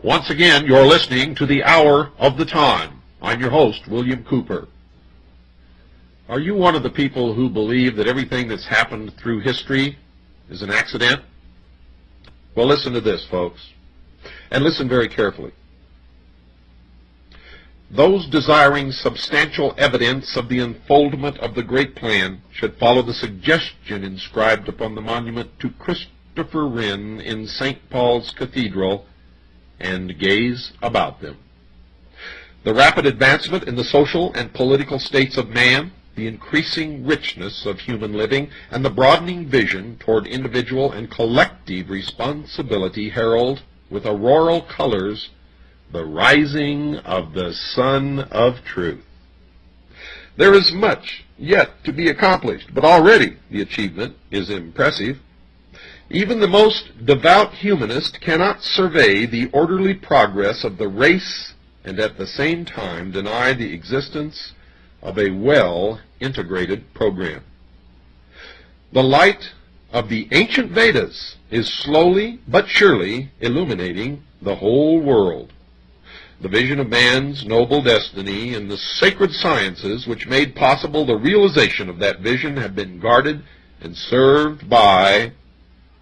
Once again, you're listening to the Hour of the Time. I'm your host, William Cooper. Are you one of the people who believe that everything that's happened through history is an accident? Well, listen to this, folks, and listen very carefully. Those desiring substantial evidence of the unfoldment of the great plan should follow the suggestion inscribed upon the monument to Christopher Wren in St. Paul's Cathedral and gaze about them. The rapid advancement in the social and political states of man, the increasing richness of human living, and the broadening vision toward individual and collective responsibility herald with auroral colors the rising of the Sun of Truth. There is much yet to be accomplished, but already the achievement is impressive. Even the most devout humanist cannot survey the orderly progress of the race and at the same time deny the existence of a well-integrated program. The light of the ancient Vedas is slowly but surely illuminating the whole world. The vision of man's noble destiny and the sacred sciences which made possible the realization of that vision have been guarded and served by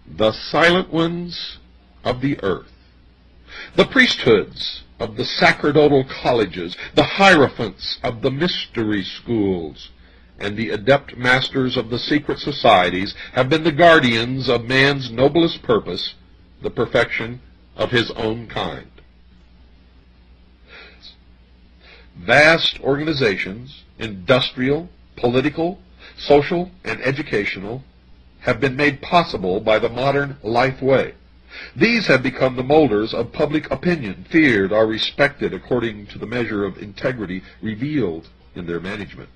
the silent ones of the earth, the priesthoods of the sacerdotal colleges, the hierophants of the mystery schools, and the adept masters of the secret societies have been the guardians of man's noblest purpose, the perfection of his own kind. Vast organizations, industrial, political, social, and educational, have been made possible by the modern life way. These have become the molders of public opinion, feared or respected according to the measure of integrity revealed in their management.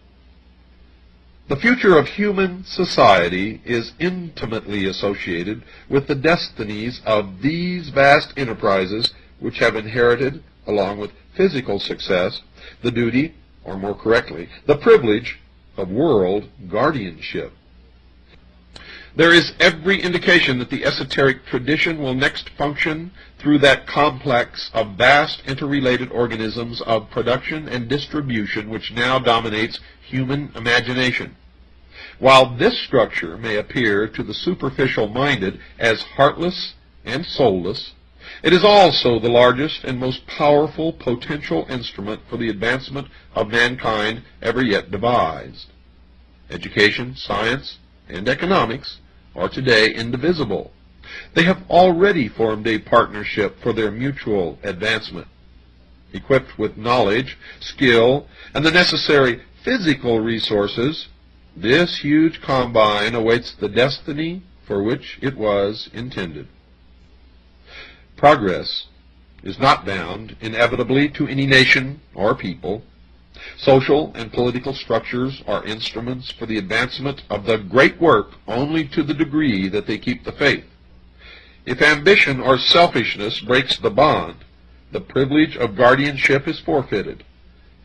The future of human society is intimately associated with the destinies of these vast enterprises which have inherited, along with physical success, the duty, or more correctly, the privilege of world guardianship. There is every indication that the esoteric tradition will next function through that complex of vast interrelated organisms of production and distribution which now dominates human imagination. While this structure may appear to the superficial-minded as heartless and soulless, it is also the largest and most powerful potential instrument for the advancement of mankind ever yet devised. Education, science, and economics are today indivisible. They have already formed a partnership for their mutual advancement. Equipped with knowledge, skill, and the necessary physical resources, this huge combine awaits the destiny for which it was intended. Progress is not bound inevitably to any nation or people. Social and political structures are instruments for the advancement of the great work only to the degree that they keep the faith. If ambition or selfishness breaks the bond, the privilege of guardianship is forfeited.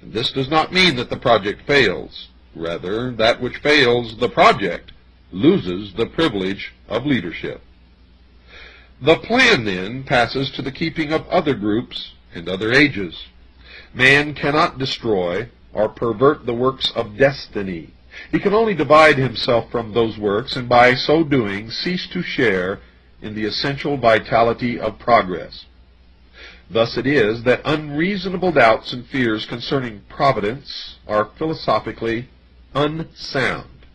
And this does not mean that the project fails. Rather, that which fails the project loses the privilege of leadership. The plan, then, passes to the keeping of other groups and other ages. Man cannot destroy or pervert the works of destiny. He can only divide himself from those works and by so doing cease to share in the essential vitality of progress. Thus it is that unreasonable doubts and fears concerning providence are philosophically unsound.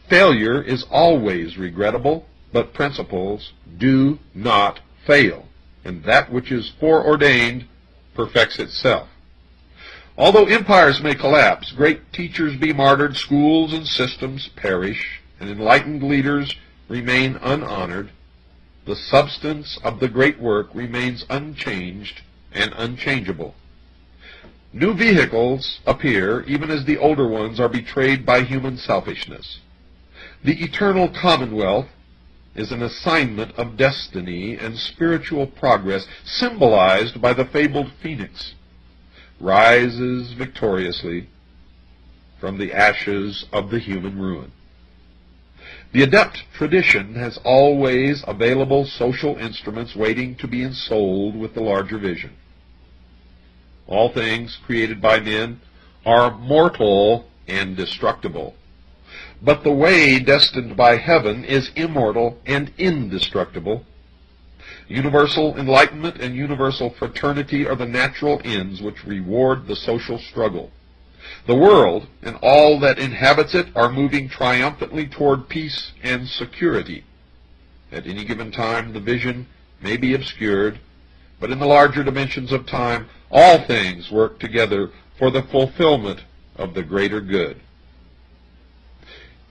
Failure is always regrettable, but principles do not fail, and that which is foreordained perfects itself. Although empires may collapse, great teachers be martyred, schools and systems perish, and enlightened leaders remain unhonored, the substance of the great work remains unchanged and unchangeable. New vehicles appear even as the older ones are betrayed by human selfishness. The eternal commonwealth is an assignment of destiny and spiritual progress symbolized by the fabled phoenix, rises victoriously from the ashes of the human ruin. The adept tradition has always available social instruments waiting to be ensouled with the larger vision. All things created by men are mortal and destructible, but the way destined by heaven is immortal and indestructible. Universal enlightenment and universal fraternity are the natural ends which reward the social struggle. The world and all that inhabits it are moving triumphantly toward peace and security. At any given time, the vision may be obscured, but in the larger dimensions of time, all things work together for the fulfillment of the greater good.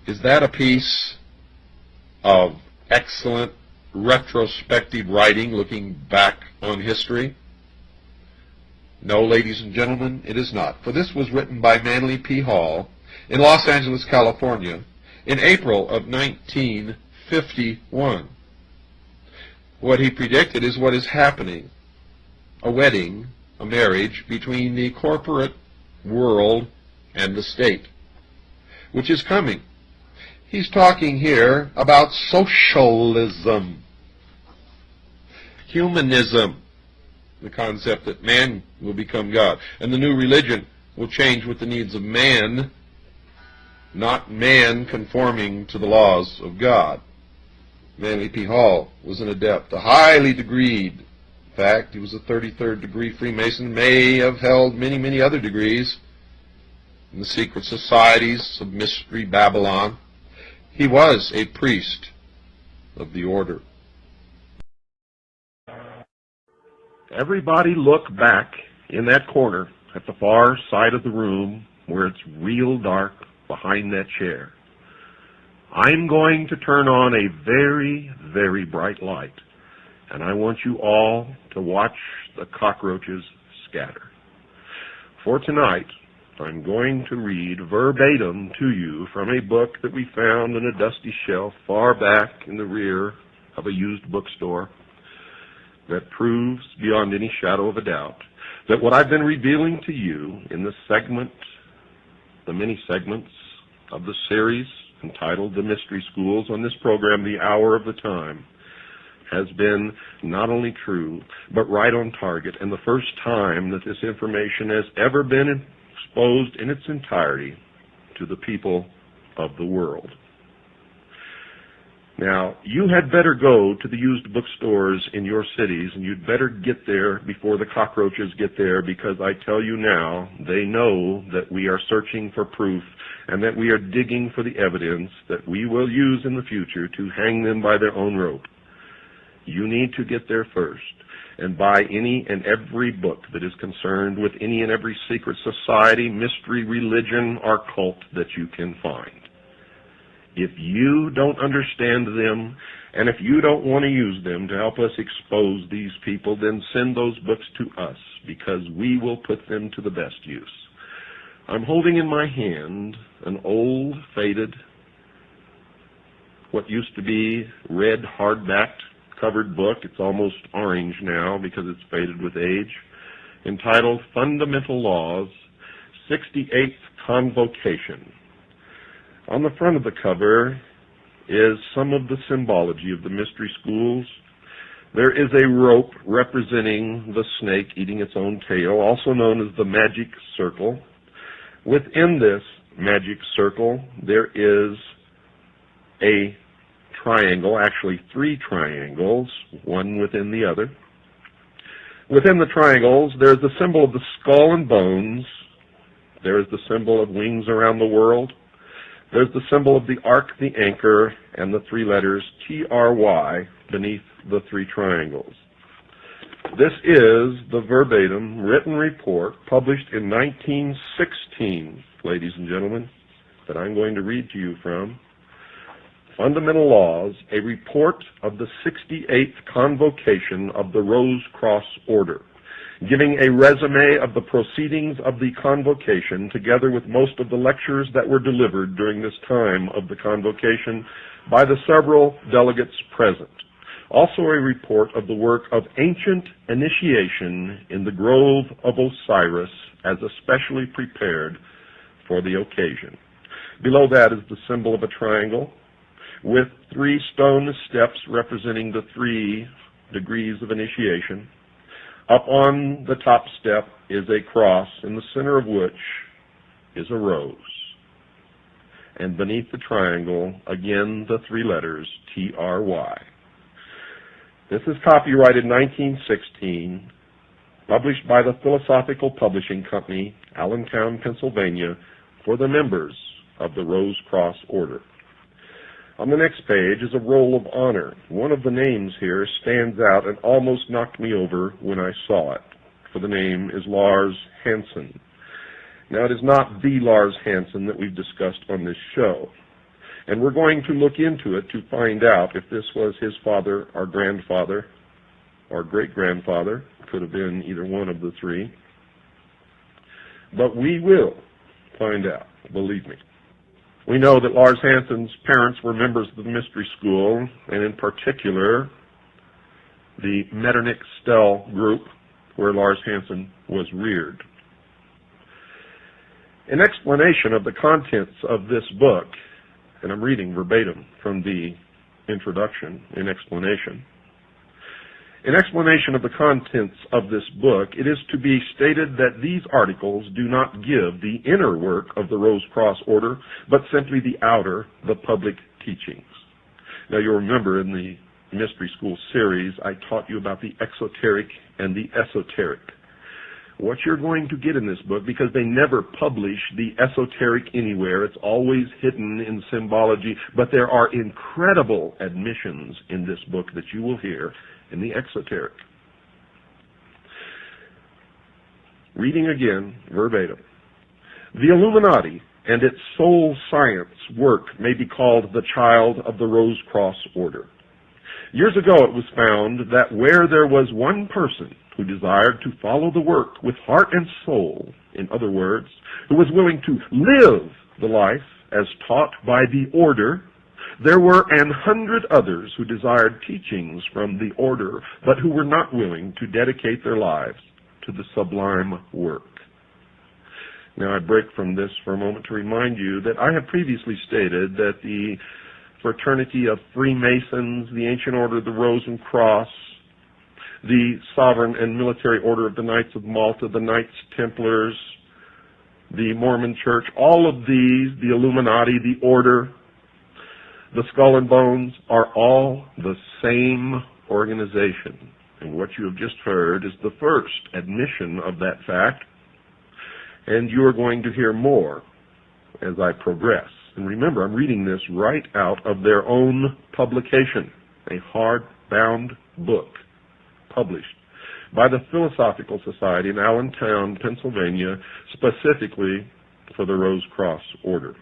Is that a piece of excellent retrospective writing looking back on history? No, ladies and gentlemen, it is not, for this was written by Manly P. Hall in Los Angeles, California, in April of 1951. What he predicted is what is happening: a wedding, a marriage between the corporate world and the state, which is coming. He's talking here about socialism, humanism, the concept that man will become God, and the new religion will change with the needs of man, not man conforming to the laws of God. Manly P. Hall was an adept, a highly degreed. In fact, he was a 33rd degree Freemason, may have held many, many other degrees in the secret societies of Mystery Babylon. He was a priest of the order. Everybody look back in that corner at the far side of the room where it's real dark behind that chair. I'm going to turn on a very, very bright light, and I want you all to watch the cockroaches scatter. For tonight, I'm going to read verbatim to you from a book that we found in a dusty shelf far back in the rear of a used bookstore that proves beyond any shadow of a doubt that what I've been revealing to you in the many segments of the series entitled The Mystery Schools on this program, The Hour of the Time, has been not only true, but right on target, and the first time that this information has ever been exposed in its entirety to the people of the world. Now, you had better go to the used bookstores in your cities, and you'd better get there before the cockroaches get there, because I tell you now, they know that we are searching for proof and that we are digging for the evidence that we will use in the future to hang them by their own rope. You need to get there first and buy any and every book that is concerned with any and every secret society, mystery, religion, or cult that you can find. If you don't understand them, and if you don't want to use them to help us expose these people, then send those books to us, because we will put them to the best use. I'm holding in my hand an old, faded, what used to be red hardbacked covered book. It's almost orange now because it's faded with age, entitled Fundamental Laws, 68th Convocation. On the front of the cover is some of the symbology of the mystery schools. There is a rope representing the snake eating its own tail, also known as the magic circle. Within this magic circle, there is a triangle, actually 3 triangles, one within the other. Within the triangles, there is the symbol of the skull and bones. There is the symbol of wings around the world. There's the symbol of the ark, the anchor, and the 3 letters TRY beneath the 3 triangles. This is the verbatim written report published in 1916, ladies and gentlemen, that I'm going to read to you from. Fundamental Laws, a report of the 68th Convocation of the Rose Cross Order. giving a resume of the proceedings of the convocation, together with most of the lectures that were delivered during this time of the convocation by the several delegates present. Also a report of the work of ancient initiation in the Grove of Osiris as especially prepared for the occasion. Below that is the symbol of a triangle with 3 stone steps representing the 3 degrees of initiation. Up on the top step is a cross, in the center of which is a rose. And beneath the triangle, again, the 3 letters, T-R-Y. This is copyrighted 1916, published by the Philosophical Publishing Company, Allentown, Pennsylvania, for the members of the Rose Cross Order. On the next page is a roll of honor. One of the names here stands out and almost knocked me over when I saw it, for the name is Lars Hansen. Now, it is not the Lars Hansen that we've discussed on this show, and we're going to look into it to find out if this was his father, or grandfather, or great-grandfather. Could have been either one of the 3. But we will find out, believe me. We know that Lars Hansen's parents were members of the mystery school, and in particular, the Metternich-Stell group, where Lars Hansen was reared. In explanation of the contents of this book, and I'm reading verbatim from the introduction in explanation. In explanation of the contents of this book, it is to be stated that these articles do not give the inner work of the Rose Cross Order, but simply the outer, the public teachings. Now, you'll remember in the Mystery School series, I taught you about the exoteric and the esoteric. What you're going to get in this book, because they never publish the esoteric anywhere, it's always hidden in symbology, but there are incredible admissions in this book that you will hear in the exoteric. Reading again, verbatim. The Illuminati and its soul science work may be called the child of the Rose Cross Order. Years ago it was found that where there was one person who desired to follow the work with heart and soul, in other words, who was willing to live the life as taught by the order, there were 100 others who desired teachings from the order, but who were not willing to dedicate their lives to the sublime work. Now, I break from this for a moment to remind you that I have previously stated that the Fraternity of Freemasons, the Ancient Order of the Rose and Cross, the Sovereign and Military Order of the Knights of Malta, the Knights Templars, the Mormon Church, all of these, the Illuminati, the Order, the Skull and Bones, are all the same organization. And what you have just heard is the first admission of that fact, and you are going to hear more as I progress. And remember, I'm reading this right out of their own publication, a hard-bound book published by the Philosophical Society in Allentown, Pennsylvania, specifically for the Rose Cross Order.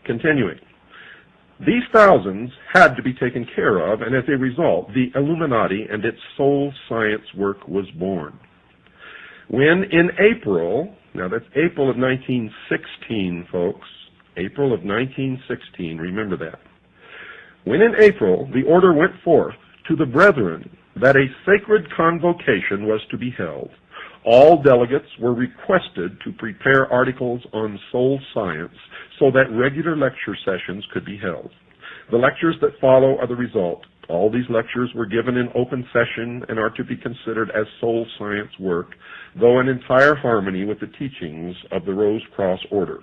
Continuing. These thousands had to be taken care of, and as a result, the Illuminati and its soul science work was born. When in April, now that's April of 1916, folks, April of 1916, remember that. When in April, the order went forth to the brethren that a sacred convocation was to be held, all delegates were requested to prepare articles on soul science so that regular lecture sessions could be held. The lectures that follow are the result. All these lectures were given in open session and are to be considered as soul science work, though in entire harmony with the teachings of the Rose Cross Order.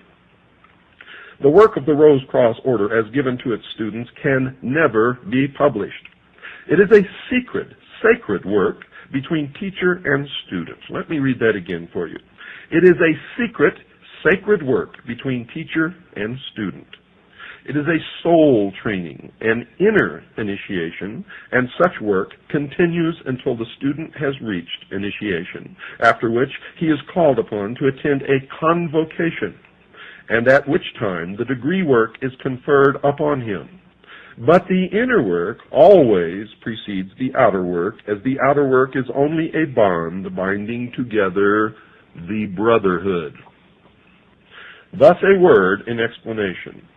The work of the Rose Cross Order, as given to its students, can never be published. It is a secret, sacred work between teacher and student. Let me read that again for you. It is a secret, sacred work between teacher and student. It is a soul training, an inner initiation, and such work continues until the student has reached initiation, after which he is called upon to attend a convocation, and at which time the degree work is conferred upon him. But the inner work always precedes the outer work, as the outer work is only a bond binding together the brotherhood. Thus a word in explanation.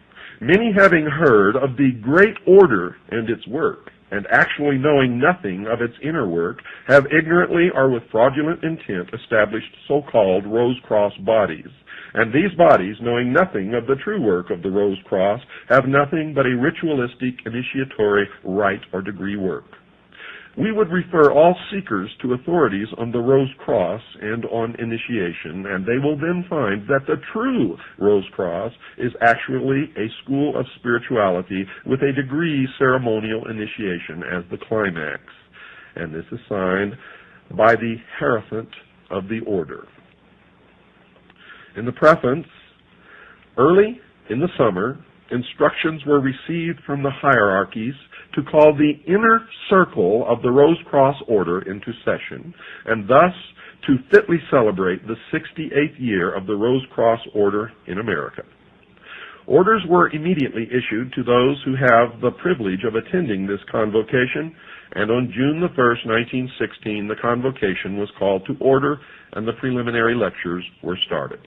Many, having heard of the great order and its work, and actually knowing nothing of its inner work, have ignorantly or with fraudulent intent established so-called Rose-Cross bodies. And these bodies, knowing nothing of the true work of the Rose-Cross, have nothing but a ritualistic, initiatory, rite or degree work. We would refer all seekers to authorities on the Rose-Cross and on initiation, and they will then find that the true Rose-Cross is actually a school of spirituality with a degree ceremonial initiation as the climax. And this is signed by the Hierophant of the order. In the preface, early in the summer, instructions were received from the hierarchies to call the inner circle of the Rose-Cross order into session, and thus to fitly celebrate the 68th year of the Rose-Cross order in America. Orders were immediately issued to those who have the privilege of attending this convocation, and on June the 1st, 1916, the convocation was called to order and the preliminary lectures were started.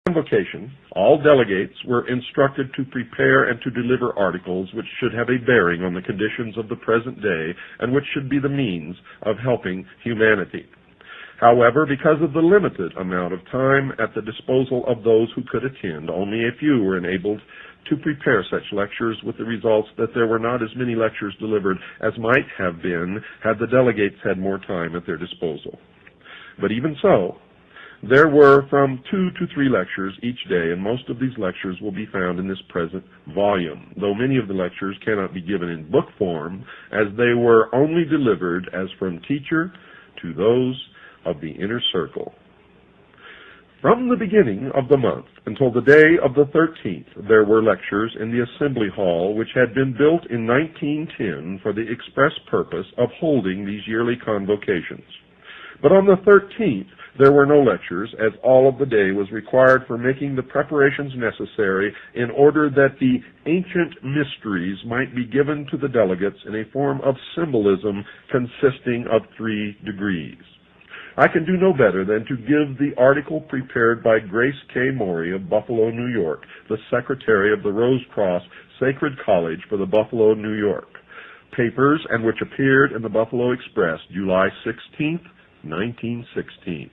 Convocation, all delegates were instructed to prepare and to deliver articles which should have a bearing on the conditions of the present day and which should be the means of helping humanity. However, because of the limited amount of time at the disposal of those who could attend, only a few were enabled to prepare such lectures, with the results that there were not as many lectures delivered as might have been had the delegates had more time at their disposal. But even so, there were from 2 to 3 lectures each day, and most of these lectures will be found in this present volume, though many of the lectures cannot be given in book form, as they were only delivered as from teacher to those of the inner circle. From the beginning of the month until the day of the 13th, there were lectures in the Assembly Hall, which had been built in 1910 for the express purpose of holding these yearly convocations. But on the 13th, there were no lectures, as all of the day was required for making the preparations necessary in order that the ancient mysteries might be given to the delegates in a form of symbolism consisting of 3 degrees. I can do no better than to give the article prepared by Grace K. Morey of Buffalo, New York, the secretary of the Rose-Cross Sacred College for the Buffalo, New York papers, and which appeared in the Buffalo Express, July 16th, 1916.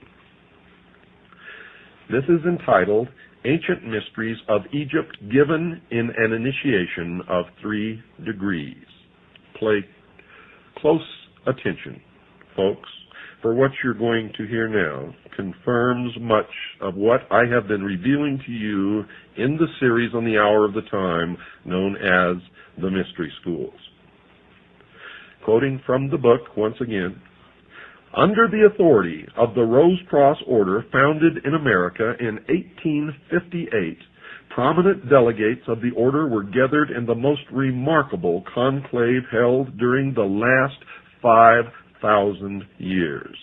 This is entitled Ancient Mysteries of Egypt Given in an Initiation of 3 Degrees. Pay close attention, folks, for what you're going to hear now confirms much of what I have been revealing to you in the series on the Hour of the Time known as the Mystery Schools. Quoting from the book once again, under the authority of the Rose-Cross Order founded in America in 1858, prominent delegates of the order were gathered in the most remarkable conclave held during the last 5,000 years,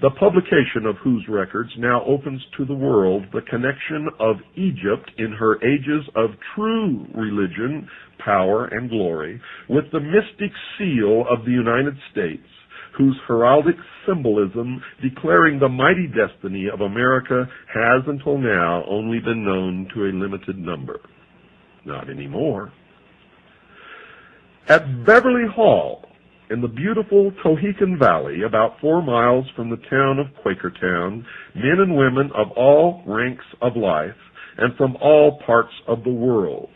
the publication of whose records now opens to the world the connection of Egypt in her ages of true religion, power, and glory with the mystic seal of the United States, whose heraldic symbolism declaring the mighty destiny of America has until now only been known to a limited number. Not anymore. At Beverly Hall, in the beautiful Tohickon Valley, about 4 miles from the town of Quakertown, men and women of all ranks of life and from all parts of the world,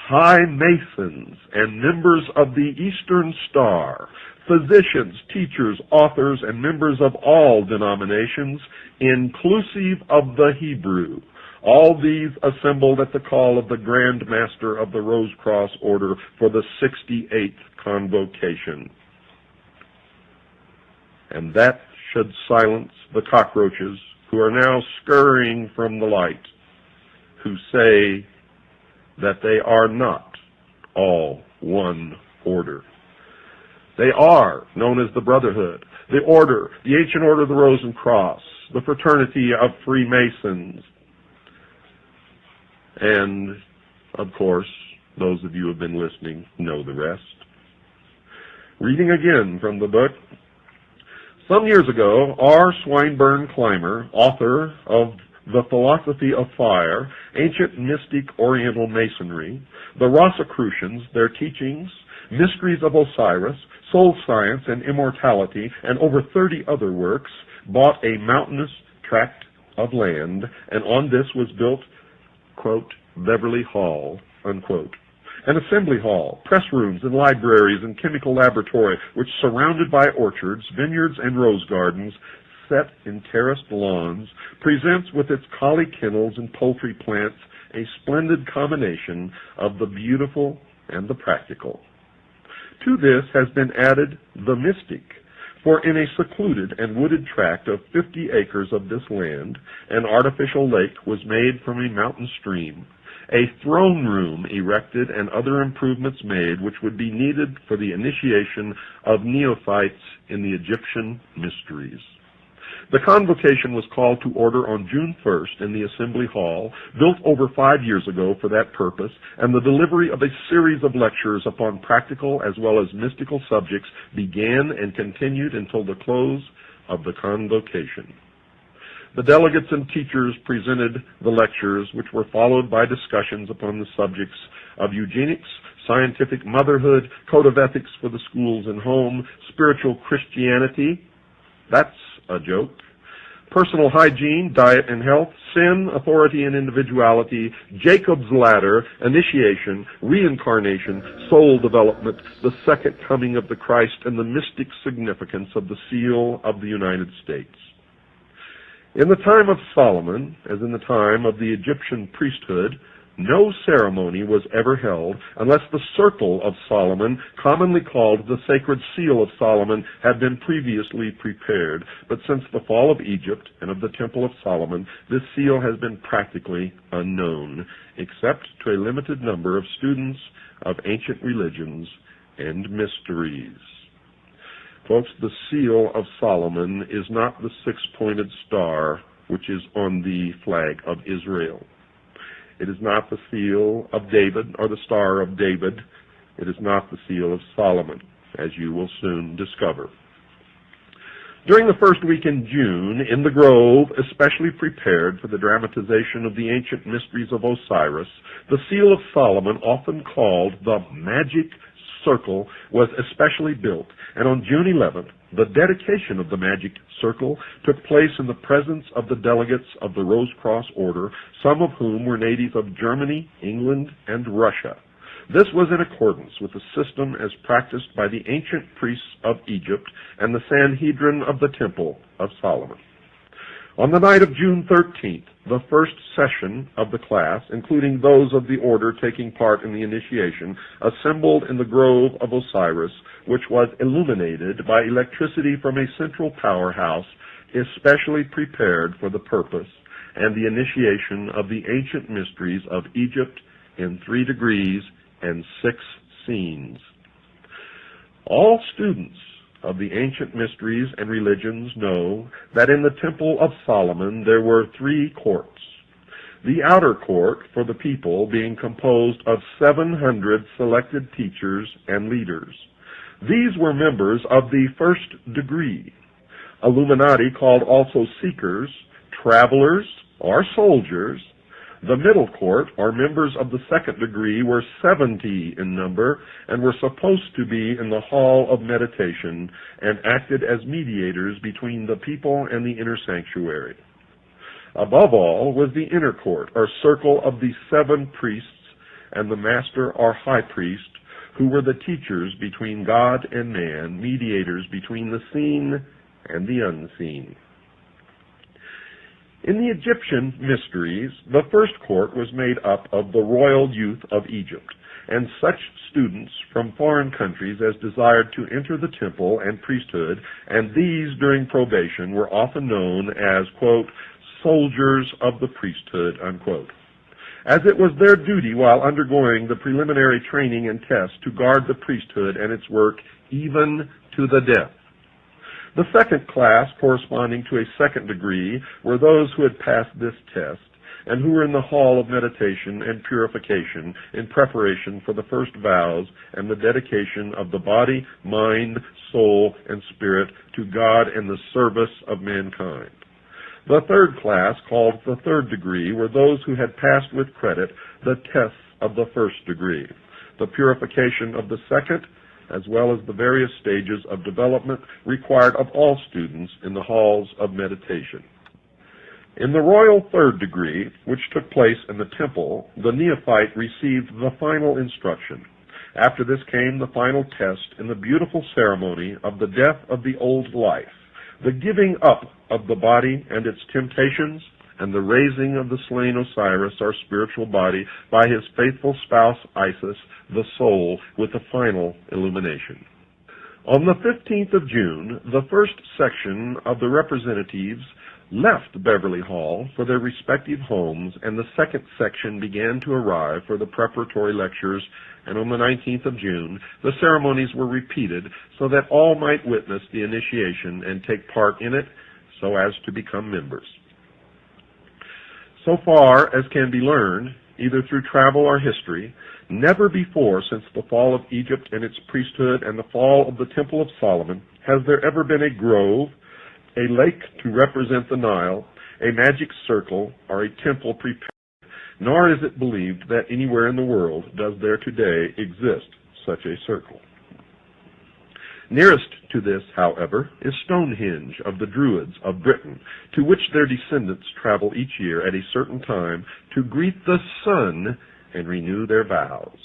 high masons and members of the Eastern Star, physicians, teachers, authors, and members of all denominations, inclusive of the Hebrew, all these assembled at the call of the Grand Master of the Rose-Cross Order for the 68th convocation. And that should silence the cockroaches who are now scurrying from the light, who say that they are not all one order. They are known as the Brotherhood, the Order, the Ancient Order of the Rose and Cross, the Fraternity of Freemasons, and, of course, Those of you who have been listening know the rest. Reading again from the book. Some years ago, R. Swinburne Clymer, author of The Philosophy of Fire, Ancient Mystic Oriental Masonry, The Rosicrucians, Their Teachings, Mysteries of Osiris, Soul Science and Immortality, and over 30 other works, bought a mountainous tract of land, and on this was built, quote, Beverly Hall, unquote. An assembly hall, press rooms and libraries and chemical laboratory, which surrounded by orchards, vineyards, and rose gardens, set in terraced lawns, presents with its collie kennels and poultry plants a splendid combination of the beautiful and the practical. To this has been added the mystic, for in a secluded and wooded tract of 50 acres of this land, an artificial lake was made from a mountain stream, a throne room erected, and other improvements made which would be needed for the initiation of neophytes in the Egyptian mysteries. The convocation was called to order on June 1st in the Assembly Hall, built over 5 years ago for that purpose, and the delivery of a series of lectures upon practical as well as mystical subjects began and continued until the close of the convocation. The delegates and teachers presented the lectures, which were followed by discussions upon the subjects of eugenics, scientific motherhood, code of ethics for the schools and home, spiritual Christianity, that's a joke, personal hygiene, diet and health, sin, authority and individuality, Jacob's ladder, initiation, reincarnation, soul development, the second coming of the Christ, and the mystic significance of the seal of the United States. In the time of Solomon, as in the time of the Egyptian priesthood, no ceremony was ever held unless the circle of Solomon, commonly called the sacred seal of Solomon, had been previously prepared. But since the fall of Egypt and of the Temple of Solomon, this seal has been practically unknown, except to a limited number of students of ancient religions and mysteries. Folks, the seal of Solomon is not the six-pointed star which is on the flag of Israel. It is not the seal of David or the Star of David. It is not the seal of Solomon, as you will soon discover. During the first week in June, in the Grove, especially prepared for the dramatization of the ancient mysteries of Osiris, the seal of Solomon, often called the Magic Circle, was especially built, and on June 11th, the dedication of the Magic Circle took place in the presence of the delegates of the Rose Cross Order, some of whom were natives of Germany, England, and Russia. This was in accordance with the system as practiced by the ancient priests of Egypt and the Sanhedrin of the Temple of Solomon. On the night of June 13th, the first session of the class, including those of the order taking part in the initiation, assembled in the Grove of Osiris, which was illuminated by electricity from a central powerhouse especially prepared for the purpose and the initiation of the ancient mysteries of Egypt in 3 degrees and 6 scenes. All students of the ancient mysteries and religions know that in the Temple of Solomon there were 3 courts. The outer court for the people being composed of 700 selected teachers and leaders. These were members of the first degree, Illuminati called also seekers, travelers, or soldiers. The middle court, or members of the second degree, were 70 in number and were supposed to be in the hall of meditation and acted as mediators between the people and the inner sanctuary. Above all was the inner court, or circle of the 7 priests and the master or high priest, who were the teachers between God and man, mediators between the seen and the unseen. In the Egyptian mysteries, the first court was made up of the royal youth of Egypt, and such students from foreign countries as desired to enter the temple and priesthood, and these during probation were often known as, quote, soldiers of the priesthood, unquote, as it was their duty while undergoing the preliminary training and tests to guard the priesthood and its work even to the death. The second class, corresponding to a second degree, were those who had passed this test, and who were in the hall of meditation and purification in preparation for the first vows and the dedication of the body, mind, soul, and spirit to God and the service of mankind. The third class, called the third degree, were those who had passed with credit the tests of the first degree, the purification of the second, as well as the various stages of development required of all students in the halls of meditation. In the royal third degree, which took place in the temple, the neophyte received the final instruction. After this came the final test in the beautiful ceremony of the death of the old life, the giving up of the body and its temptations, and the raising of the slain Osiris, our spiritual body, by his faithful spouse Isis, the soul, with the final illumination. On the 15th of June, the first section of the representatives left Beverly Hall for their respective homes, and the second section began to arrive for the preparatory lectures, and on the 19th of June, the ceremonies were repeated so that all might witness the initiation and take part in it so as to become members. So far as can be learned, either through travel or history, never before since the fall of Egypt and its priesthood and the fall of the Temple of Solomon has there ever been a grove, a lake to represent the Nile, a magic circle, or a temple prepared, nor is it believed that anywhere in the world does there today exist such a circle. Nearest to this, however, is Stonehenge of the Druids of Britain, to which their descendants travel each year at a certain time to greet the sun and renew their vows.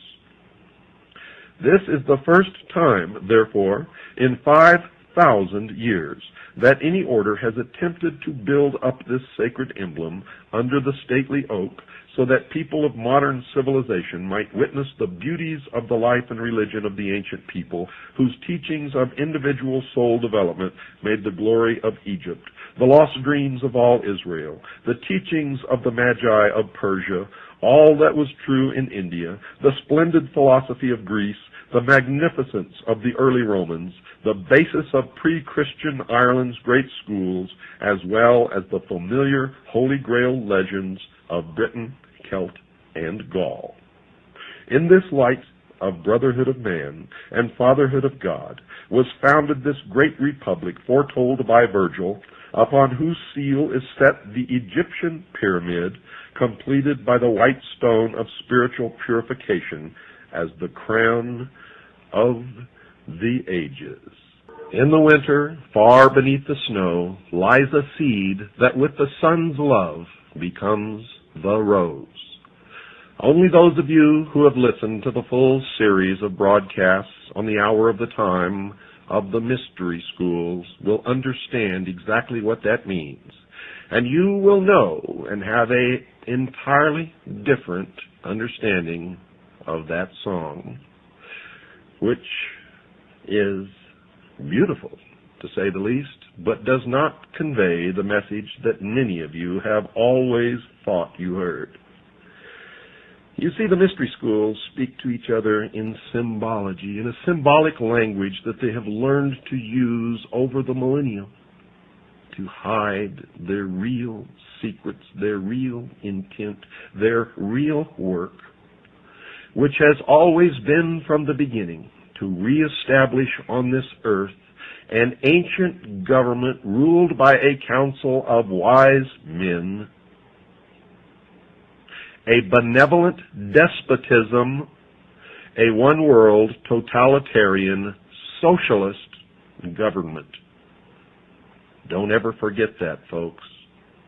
This is the first time, therefore, in 5,000 years that any order has attempted to build up this sacred emblem under the stately oak so that people of modern civilization might witness the beauties of the life and religion of the ancient people whose teachings of individual soul development made the glory of Egypt, the lost dreams of all Israel, the teachings of the Magi of Persia, all that was true in India, the splendid philosophy of Greece, the magnificence of the early Romans, the basis of pre-Christian Ireland's great schools, as well as the familiar Holy Grail legends of Britain, Celt, and Gaul. In this light of brotherhood of man and fatherhood of God was founded this great republic foretold by Virgil, upon whose seal is set the Egyptian pyramid, completed by the white stone of spiritual purification as the crown of the ages. In the winter, far beneath the snow, lies a seed that with the sun's love becomes the rose. Only those of you who have listened to the full series of broadcasts on the hour of the time of the mystery schools will understand exactly what that means. And you will know and have an entirely different understanding of that song, which is beautiful, to say the least, but does not convey the message that many of you have always thought you heard. You see, the mystery schools speak to each other in symbology, in a symbolic language that they have learned to use over the millennia to hide their real secrets, their real intent, their real work, which has always been from the beginning to reestablish on this earth an ancient government ruled by a council of wise men, a benevolent despotism, a one-world totalitarian socialist government. Don't ever forget that, folks.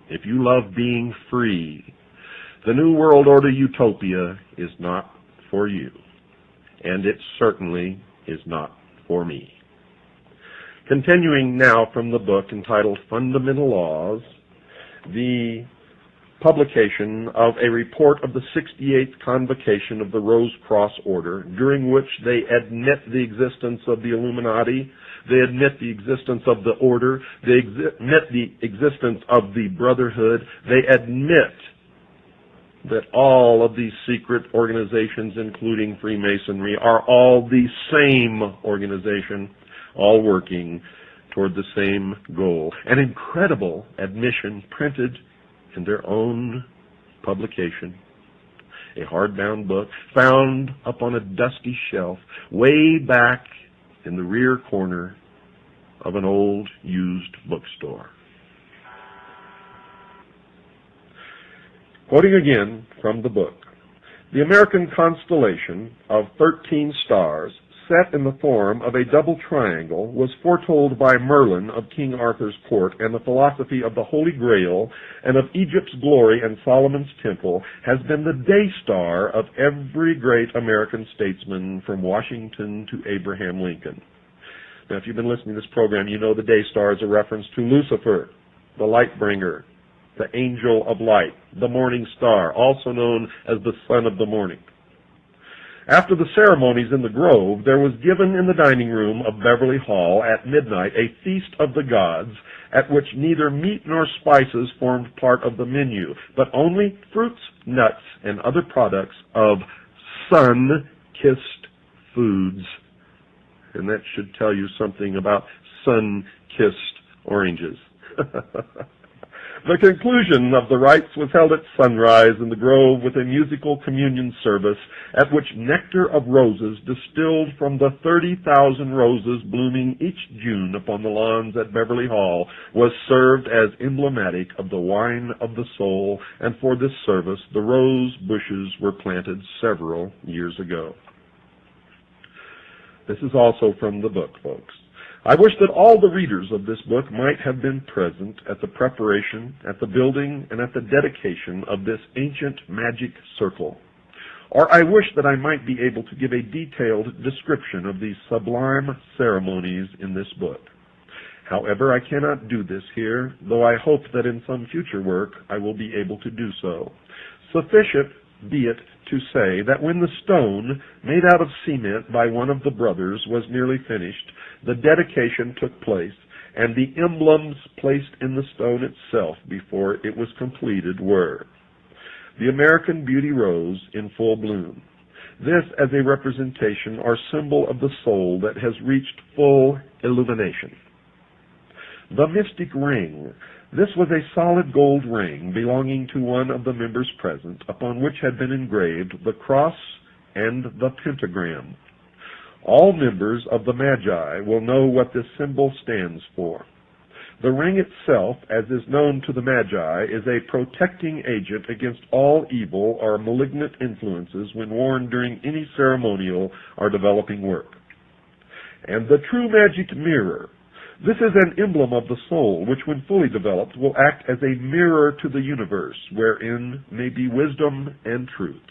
If you love being free, the New World Order utopia is not for you, and it certainly is not for me. Continuing now from the book entitled Fundamental Laws, the publication of a report of the 68th Convocation of the Rose Cross Order, during which they admit the existence of the Illuminati, they admit the existence of the Order, they admit the existence of the Brotherhood, they admit that all of these secret organizations, including Freemasonry, are all the same organization, all working toward the same goal. An incredible admission printed in their own publication, a hardbound book found up on a dusty shelf way back in the rear corner of an old used bookstore. Quoting again from the book, the American constellation of 13 stars set in the form of a double triangle was foretold by Merlin of King Arthur's court, and the philosophy of the Holy Grail and of Egypt's glory and Solomon's temple has been the day star of every great American statesman from Washington to Abraham Lincoln. Now, if you've been listening to this program, you know the day star is a reference to Lucifer, the light bringer, the angel of light, the morning star, also known as the son of the morning. After the ceremonies in the grove, there was given in the dining room of Beverly Hall at midnight a feast of the gods, at which neither meat nor spices formed part of the menu, but only fruits, nuts, and other products of sun-kissed foods. And that should tell you something about sun-kissed oranges. The conclusion of the rites was held at sunrise in the grove with a musical communion service at which nectar of roses distilled from the 30,000 roses blooming each June upon the lawns at Beverly Hall was served as emblematic of the wine of the soul, and for this service the rose bushes were planted several years ago. This is also from the book, folks. I wish that all the readers of this book might have been present at the preparation, at the building, and at the dedication of this ancient magic circle. Or I wish that I might be able to give a detailed description of these sublime ceremonies in this book. However, I cannot do this here, though I hope that in some future work I will be able to do so. Sufficient be it to say that when the stone, made out of cement by one of the brothers, was nearly finished, the dedication took place, and the emblems placed in the stone itself before it was completed were the American Beauty Rose in full bloom. This as a representation or symbol of the soul that has reached full illumination. The Mystic Ring. This was a solid gold ring belonging to one of the members present, upon which had been engraved the cross and the pentagram. All members of the Magi will know what this symbol stands for. The ring itself, as is known to the Magi, is a protecting agent against all evil or malignant influences when worn during any ceremonial or developing work. And the true magic mirror. This is an emblem of the soul, which when fully developed will act as a mirror to the universe, wherein may be wisdom and truth.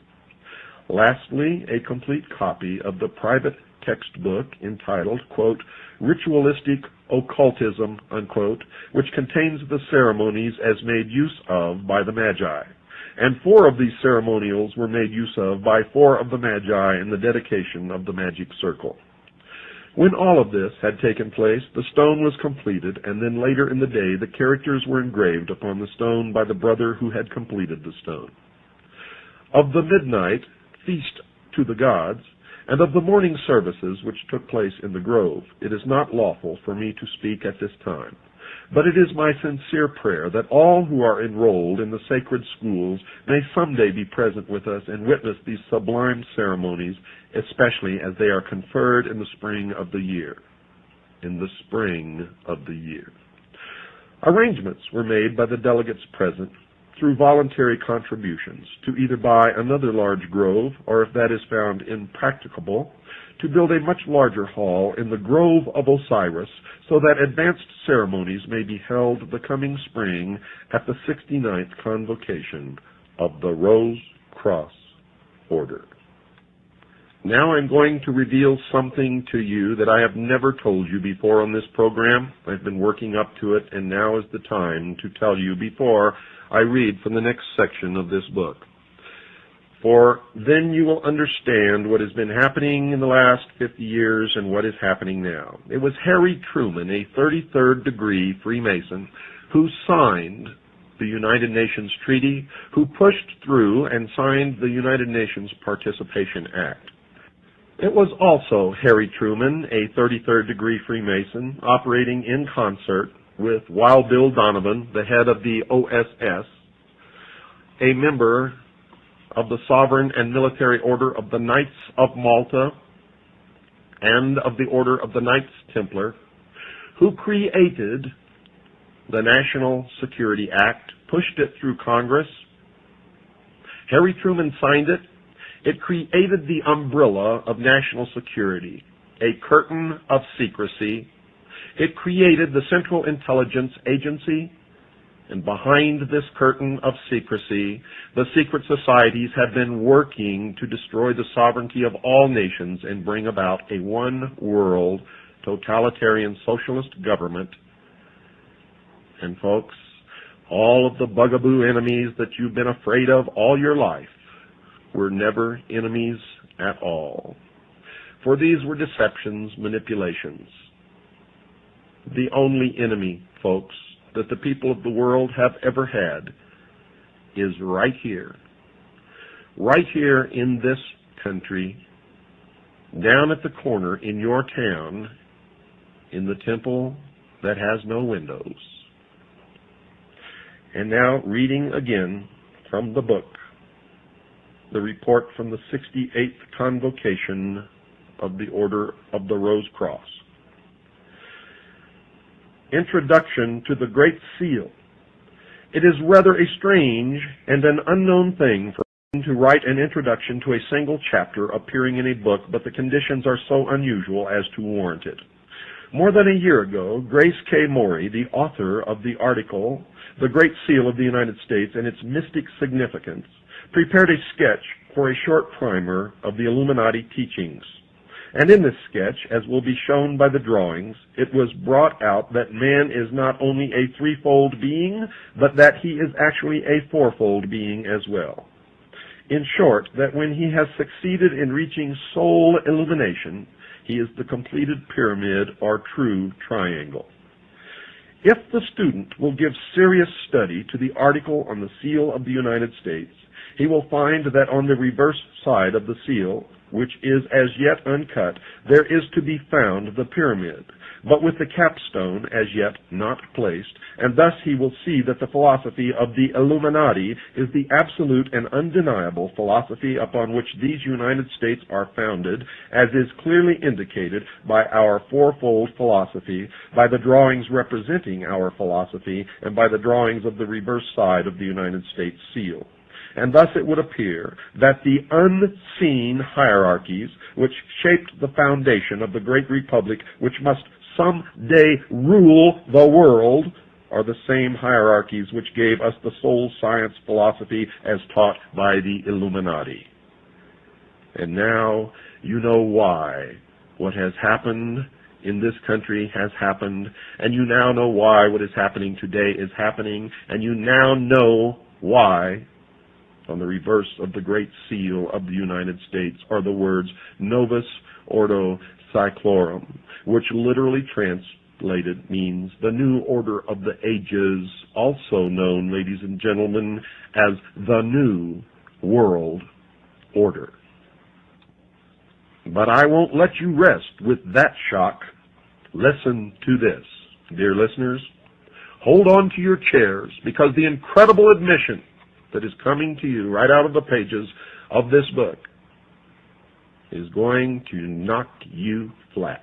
Lastly, a complete copy of the private textbook entitled, quote, Ritualistic Occultism, unquote, which contains the ceremonies as made use of by the Magi. And 4 of these ceremonials were made use of by 4 of the Magi in the dedication of the magic circle. When all of this had taken place, the stone was completed, and then later in the day the characters were engraved upon the stone by the brother who had completed the stone. Of the midnight feast to the gods, and of the morning services which took place in the grove, it is not lawful for me to speak at this time. But it is my sincere prayer that all who are enrolled in the sacred schools may someday be present with us and witness these sublime ceremonies, especially as they are conferred in the spring of the year. In the spring of the year. Arrangements were made by the delegates present through voluntary contributions to either buy another large grove, or if that is found impracticable, to build a much larger hall in the Grove of Osiris, so that advanced ceremonies may be held the coming spring at the 69th convocation of the Rose Cross Order. Now I'm going to reveal something to you that I have never told you before on this program. I've been working up to it, and now is the time to tell you before I read from the next section of this book. For then you will understand what has been happening in the last 50 years and what is happening now. It was Harry Truman, a 33rd degree Freemason, who signed the United Nations Treaty, who pushed through and signed the United Nations Participation Act. It was also Harry Truman, a 33rd degree Freemason, operating in concert with Wild Bill Donovan, the head of the OSS, a member of the Sovereign and Military Order of the Knights of Malta and of the Order of the Knights Templar, who created the National Security Act, pushed it through Congress. Harry Truman signed it. It created the umbrella of national security, a curtain of secrecy. It created the Central Intelligence Agency, and behind this curtain of secrecy, the secret societies have been working to destroy the sovereignty of all nations and bring about a one-world totalitarian socialist government. And folks, all of the bugaboo enemies that you've been afraid of all your life were never enemies at all. For these were deceptions, manipulations. The only enemy, folks, that the people of the world have ever had is right here in this country, down at the corner in your town, in the temple that has no windows. And now, reading again from the book, the report from the 68th Convocation of the Order of the Rose Cross. Introduction to the Great Seal. It is rather a strange and an unknown thing for one to write an introduction to a single chapter appearing in a book, but the conditions are so unusual as to warrant it. More than a year ago, Grace K. Morey, the author of the article, The Great Seal of the United States and Its Mystic Significance, prepared a sketch for a short primer of the Illuminati teachings. And in this sketch, as will be shown by the drawings, it was brought out that man is not only a threefold being, but that he is actually a fourfold being as well. In short, that when he has succeeded in reaching soul illumination, he is the completed pyramid or true triangle. If the student will give serious study to the article on the seal of the United States, he will find that on the reverse side of the seal, which is as yet uncut, there is to be found the pyramid, but with the capstone as yet not placed, and thus he will see that the philosophy of the Illuminati is the absolute and undeniable philosophy upon which these United States are founded, as is clearly indicated by our fourfold philosophy, by the drawings representing our philosophy, and by the drawings of the reverse side of the United States seal. And thus it would appear that the unseen hierarchies which shaped the foundation of the great republic, which must someday rule the world, are the same hierarchies which gave us the soul science philosophy as taught by the Illuminati. And now you know why what has happened in this country has happened, and you now know why what is happening today is happening, and you now know why on the reverse of the Great Seal of the United States are the words Novus Ordo Seclorum, which literally translated means the new order of the ages, also known, ladies and gentlemen, as the New World Order. But I won't let you rest with that shock. Listen to this, dear listeners. Hold on to your chairs, because the incredible admission that is coming to you right out of the pages of this book is going to knock you flat.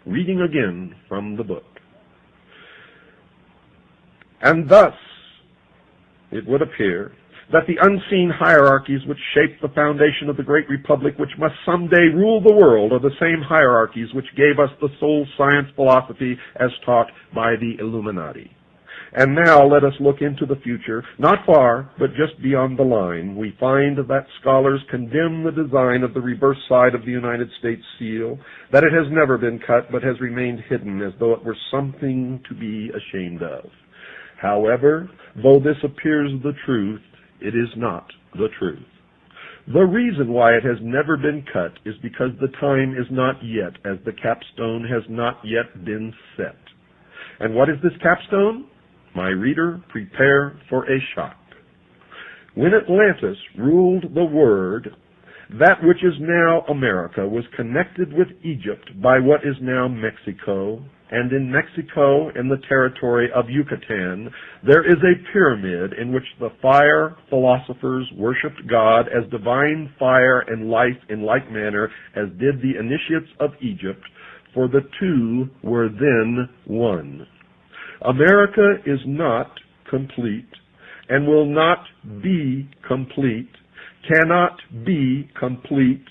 Reading again from the book. And thus, it would appear that the unseen hierarchies which shape the foundation of the great republic, which must someday rule the world, are the same hierarchies which gave us the soul science philosophy as taught by the Illuminati. And now let us look into the future, not far, but just beyond the line. We find that scholars condemn the design of the reverse side of the United States seal, that it has never been cut, but has remained hidden as though it were something to be ashamed of. However, though this appears the truth, it is not the truth. The reason why it has never been cut is because the time is not yet, as the capstone has not yet been set. And what is this capstone? My reader, prepare for a shock. When Atlantis ruled the world, That which is now America was connected with Egypt by what is now Mexico, and in Mexico, in the territory of Yucatan, there is a pyramid in which the fire philosophers worshipped God as divine fire and life in like manner as did the initiates of Egypt, for the two were then one. America is not complete and will not be complete, cannot be complete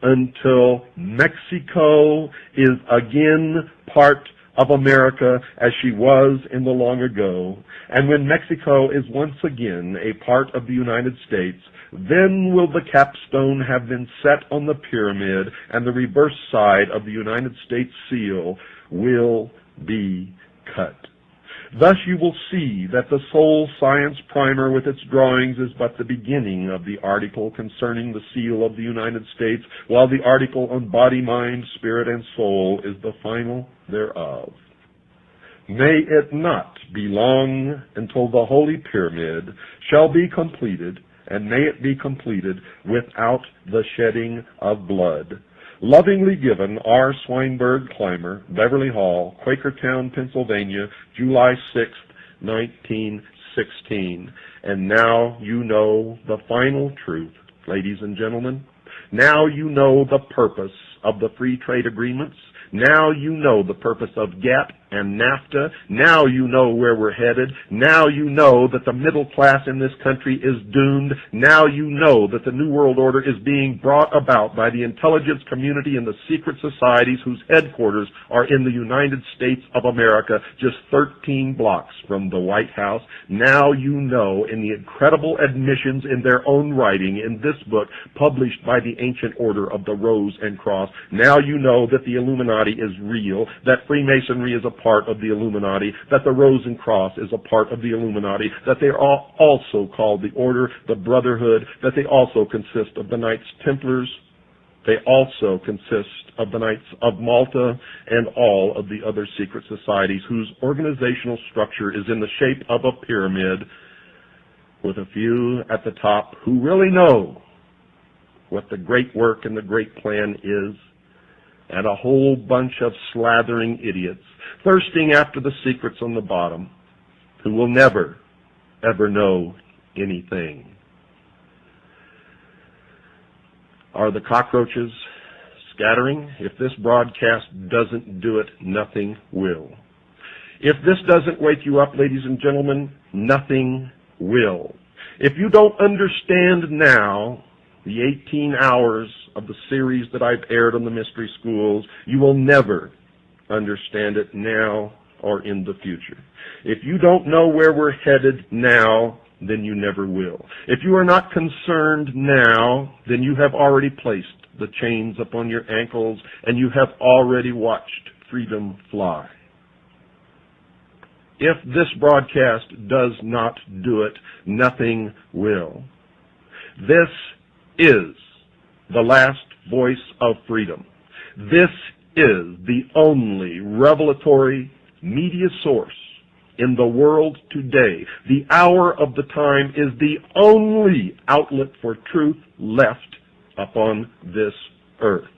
until Mexico is again part of America as she was in the long ago. And when Mexico is once again a part of the United States, then will the capstone have been set on the pyramid, and the reverse side of the United States seal will be cut. Thus you will see that the Soul Science Primer with its drawings is but the beginning of the article concerning the seal of the United States, while the article on body, mind, spirit, and soul is the final thereof. May it not be long until the Holy Pyramid shall be completed, and may it be completed without the shedding of blood. Lovingly given, R. Swinburne Clymer, Beverly Hall, Quakertown, Pennsylvania, July 6, 1916. And now you know the final truth, ladies and gentlemen. Now you know the purpose of the free trade agreements. Now you know the purpose of GATT and NAFTA. Now you know where we're headed. Now you know that the middle class in this country is doomed. Now you know that the New World Order is being brought about by the intelligence community and the secret societies whose headquarters are in the United States of America, just 13 blocks from the White House. Now you know, in the incredible admissions in their own writing in this book published by the Ancient Order of the Rose and Cross, now you know that the Illuminati is real, that Freemasonry is a part of the Illuminati, that the Rose and Cross is a part of the Illuminati, that they are also called the Order, the Brotherhood, that they also consist of the Knights Templars, they also consist of the Knights of Malta, and all of the other secret societies whose organizational structure is in the shape of a pyramid, with a few at the top who really know what the great work and the great plan is, and a whole bunch of slathering idiots thirsting after the secrets on the bottom who will never, ever know anything. Are the cockroaches scattering? If this broadcast doesn't do it, nothing will. If this doesn't wake you up, ladies and gentlemen, nothing will. If you don't understand now the 18 hours of the series that I've aired on the mystery schools, you will never understand it now or in the future. If you don't know where we're headed now, then you never will. If you are not concerned now, then you have already placed the chains upon your ankles and you have already watched freedom fly. If this broadcast does not do it, nothing will. This is the last voice of freedom. This is the only revelatory media source in the world today. The hour of the time is the only outlet for truth left upon this earth.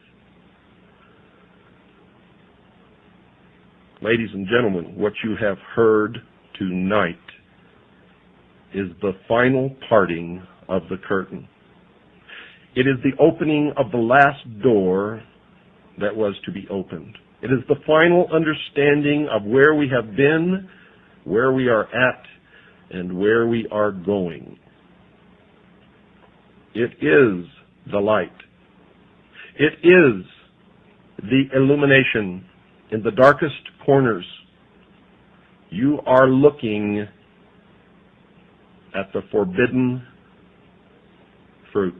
Ladies and gentlemen, what you have heard tonight is the final parting of the curtain. It is the opening of the last door that was to be opened. It is the final understanding of where we have been, where we are at, and where we are going. It is the light. It is the illumination in the darkest corners. You are looking at the forbidden fruit.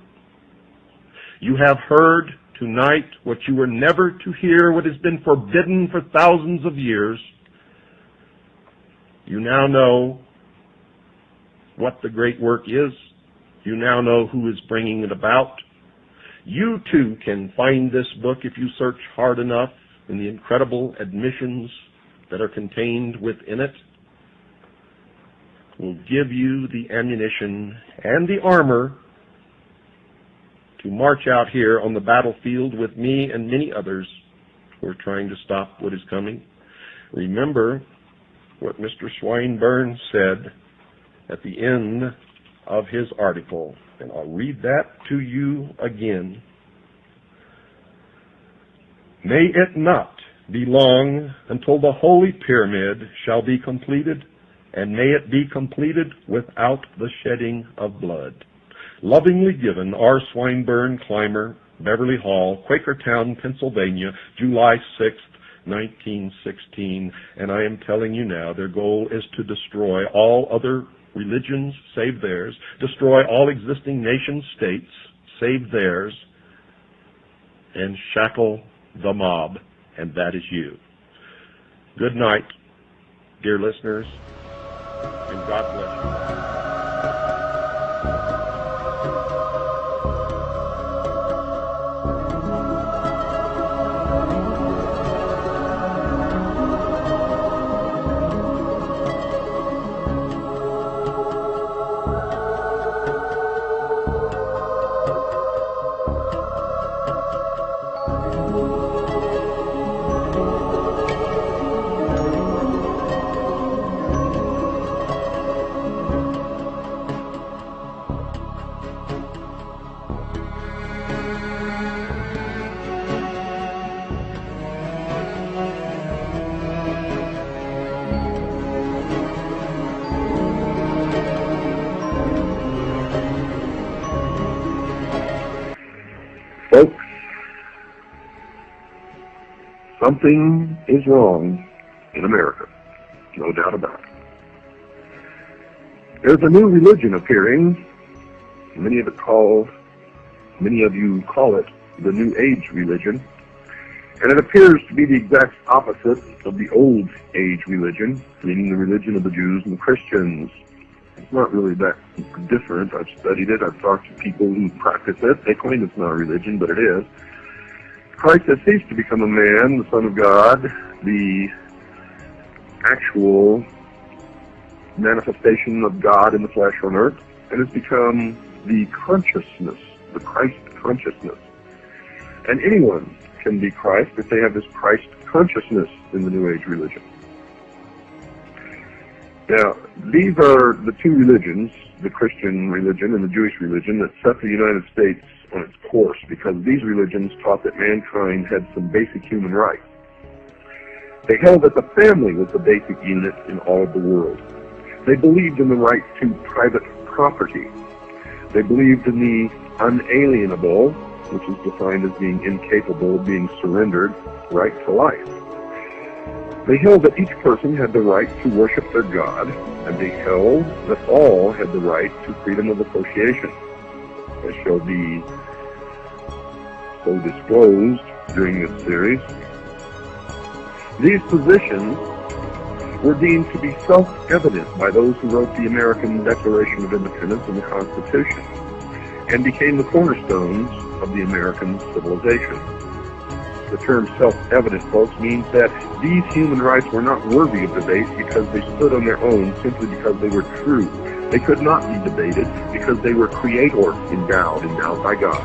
You have heard tonight what you were never to hear, what has been forbidden for thousands of years. You now know what the great work is. You now know who is bringing it about. You too can find this book if you search hard enough in the incredible admissions that are contained within it. Will give you the ammunition and the armor to march out here on the battlefield with me and many others who are trying to stop what is coming. Remember what Mr. Swinburne said at the end of his article, and I'll read that to you again. May it not be long until the Holy Pyramid shall be completed, and may it be completed without the shedding of blood. Lovingly given, R. Swinburne, Clymer, Beverly Hall, Quakertown, Pennsylvania, July 6th, 1916. And I am telling you now, their goal is to destroy all other religions save theirs, destroy all existing nation-states save theirs, and shackle the mob, and that is you. Good night, dear listeners, and God bless you. Folks, something is wrong in America, no doubt about it. There's a new religion appearing. Many of you call it the New Age religion, and it appears to be the exact opposite of the Old Age religion, meaning the religion of the Jews and the Christians. It's not really that different. I've studied it. I've talked to people who practice it. They claim it's not a religion, but it is. Christ has ceased to become a man, the Son of God, the actual manifestation of God in the flesh on earth, and has become the consciousness, the Christ consciousness. And anyone can be Christ if they have this Christ consciousness in the New Age religion. Now, these are the two religions, the Christian religion and the Jewish religion, that set the United States on its course, because these religions taught that mankind had some basic human rights. They held that the family was the basic unit in all of the world. They believed in the right to private property. They believed in the unalienable, which is defined as being incapable of being surrendered, right to life. They held that each person had the right to worship their God, and they held that all had the right to freedom of association, as shall be so disclosed during this series. These positions were deemed to be self-evident by those who wrote the American Declaration of Independence and the Constitution, and became the cornerstones of the American civilization. The term self-evident, folks, means that these human rights were not worthy of debate because they stood on their own simply because they were true. They could not be debated because they were creator endowed by God.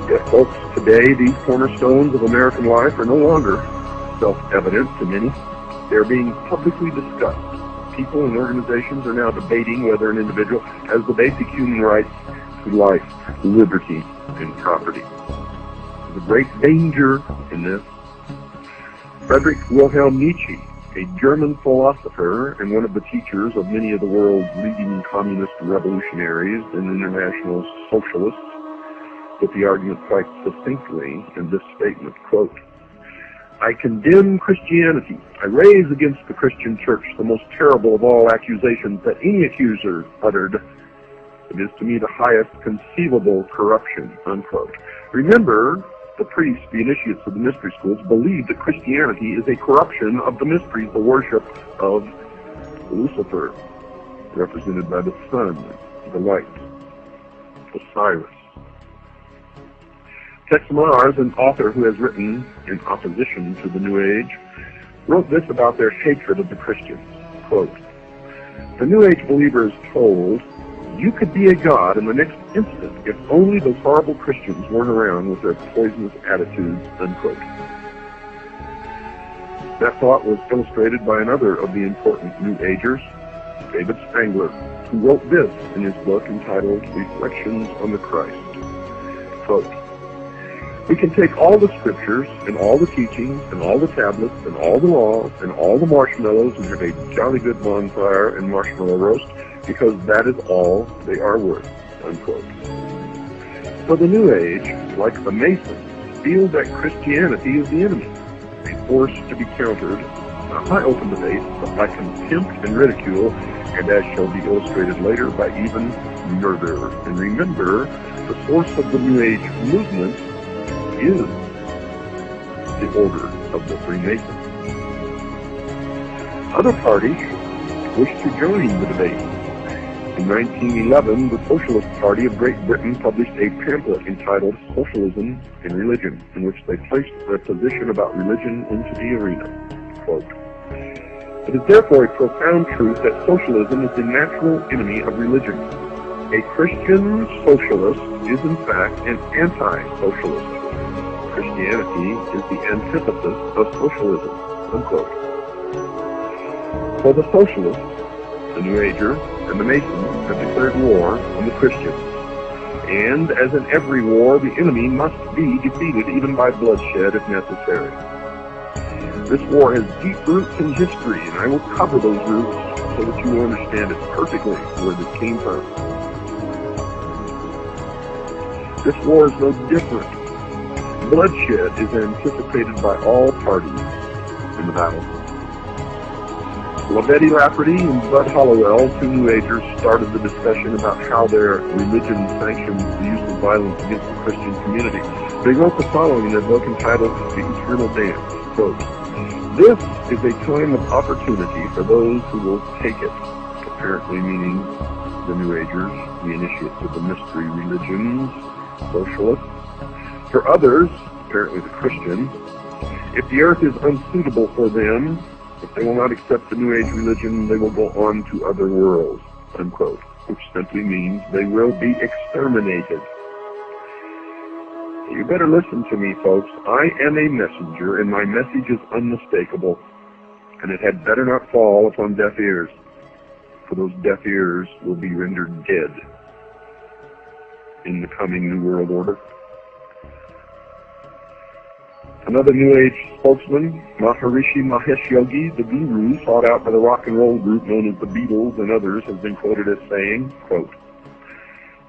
Yet, folks, today these cornerstones of American life are no longer self-evident to many. They're being publicly discussed. People and organizations are now debating whether an individual has the basic human rights to life, liberty, and property. There's a great danger in this. Friedrich Wilhelm Nietzsche, a German philosopher and one of the teachers of many of the world's leading communist revolutionaries and international socialists, put the argument quite succinctly in this statement, quote, "I condemn Christianity. I raise against the Christian Church the most terrible of all accusations that any accuser uttered. It is to me the highest conceivable corruption," unquote. Remember, the priests, the initiates of the mystery schools, believe that Christianity is a corruption of the mysteries, the worship of Lucifer, represented by the sun, the light, Osiris. Tex Mars, an author who has written in opposition to the New Age, wrote this about their hatred of the Christians, quote, "The New Age believer is told, you could be a god and the next instant if only those horrible Christians weren't around with their poisonous attitudes, unquote. That thought was illustrated by another of the important New Agers, David Spangler, who wrote this in his book entitled Reflections on the Christ. Quote, "We can take all the scriptures and all the teachings and all the tablets and all the laws and all the marshmallows and have a jolly good bonfire and marshmallow roast because that is all they are worth," unquote. So the New Age, like the Masons, feels that Christianity is the enemy, a force to be countered, not by open debate, but by contempt and ridicule, and as shall be illustrated later, by even murder. And remember, the source of the New Age movement is the order of the Freemasons. Other parties wish to join the debate. In 1911, the Socialist Party of Great Britain published a pamphlet entitled Socialism in Religion, in which they placed their position about religion into the arena. Quote, "It is therefore a profound truth that socialism is the natural enemy of religion. A Christian socialist is in fact an anti-socialist. Christianity is the antithesis of socialism," unquote. So the socialists, the New Ager, and the Masons have declared war on the Christians. And as in every war, the enemy must be defeated even by bloodshed if necessary. This war has deep roots in history, and I will cover those roots so that you will understand it perfectly where this came from. This war is no different. Bloodshed is anticipated by all parties in the battle. Betty Lafferty and Bud Hollowell, two New Agers, started the discussion about how their religion sanctions the use of violence against the Christian community. They wrote the following in their book entitled The Eternal Dance. Quote, "This is a time of opportunity for those who will take it," apparently meaning the New Agers, the initiates of the mystery religions, socialists. For others, apparently the Christians, if the earth is unsuitable for them, if they will not accept the New Age religion, they will go on to other worlds, unquote, which simply means they will be exterminated. You better listen to me, folks. I am a messenger, and my message is unmistakable, and it had better not fall upon deaf ears, for those deaf ears will be rendered dead in the coming New World Order. Another New Age spokesman, Maharishi Mahesh Yogi, the guru sought out by the rock and roll group known as the Beatles and others, has been quoted as saying, quote,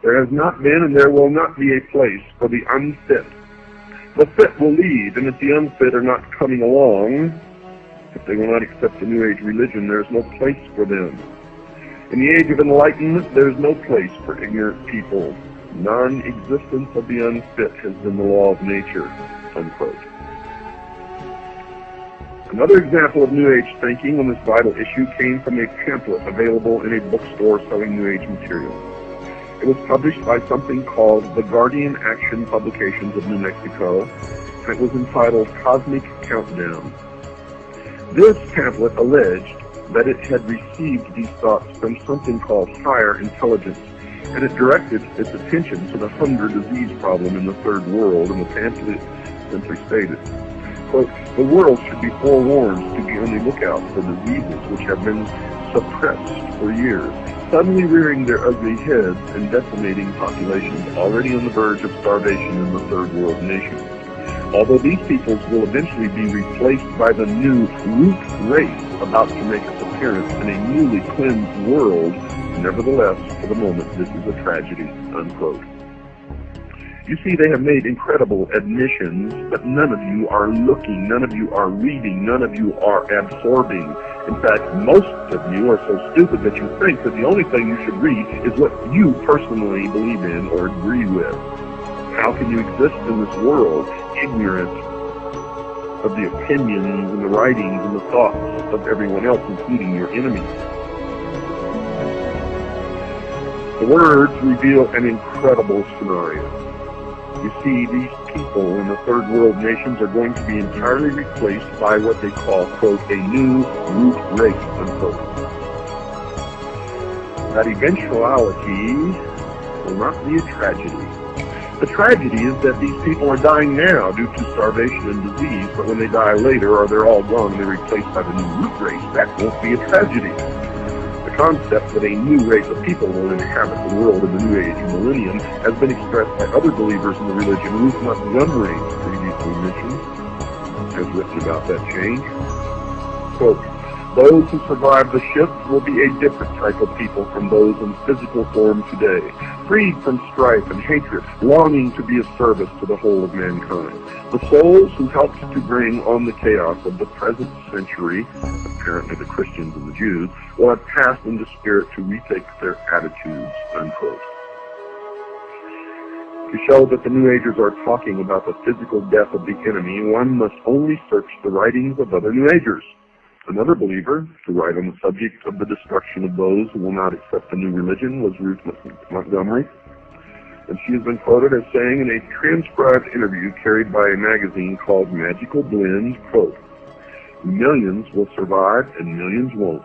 "There has not been and there will not be a place for the unfit. The fit will lead, and if the unfit are not coming along, if they will not accept the New Age religion, there is no place for them. In the age of enlightenment, there is no place for ignorant people. Non-existence of the unfit has been the law of nature," unquote. Another example of New Age thinking on this vital issue came from a pamphlet available in a bookstore selling New Age material. It was published by something called the Guardian Action Publications of New Mexico, and it was entitled Cosmic Countdown. This pamphlet alleged that it had received these thoughts from something called higher intelligence, and it directed its attention to the hunger disease problem in the third world, and the pamphlet simply stated, quote, "The world should be forewarned to be on the lookout for diseases which have been suppressed for years, suddenly rearing their ugly heads and decimating populations already on the verge of starvation in the third world nations. Although these peoples will eventually be replaced by the new root race about to make its appearance in a newly cleansed world, nevertheless, for the moment, this is a tragedy," unquote. You see, they have made incredible admissions, but none of you are looking, none of you are reading, none of you are absorbing. In fact, most of you are so stupid that you think that the only thing you should read is what you personally believe in or agree with. How can you exist in this world ignorant of the opinions and the writings and the thoughts of everyone else, including your enemies? The words reveal an incredible scenario. You see, these people in the third world nations are going to be entirely replaced by what they call, quote, "a new root race," unquote. That eventuality will not be a tragedy. The tragedy is that these people are dying now due to starvation and disease, but when they die later or they're all gone and they're replaced by the new root race, that won't be a tragedy. The concept that a new race of people will inhabit the world in the New Age millennium has been expressed by other believers in the religion. Ruth Montgomery, previously mentioned, has written about that change. Quote, those who survive the shift will be a different type of people from those in physical form today, freed from strife and hatred, longing to be of service to the whole of mankind. The souls who helped to bring on the chaos of the present century, apparently the Christians and the Jews, will have passed into spirit to retake their attitudes, unquote. To show that the New Agers are talking about the physical death of the enemy, one must only search the writings of other New Agers. Another believer to write on the subject of the destruction of those who will not accept the new religion was Ruth Montgomery, and she has been quoted as saying in a transcribed interview carried by a magazine called Magical Blend, quote, millions will survive and millions won't.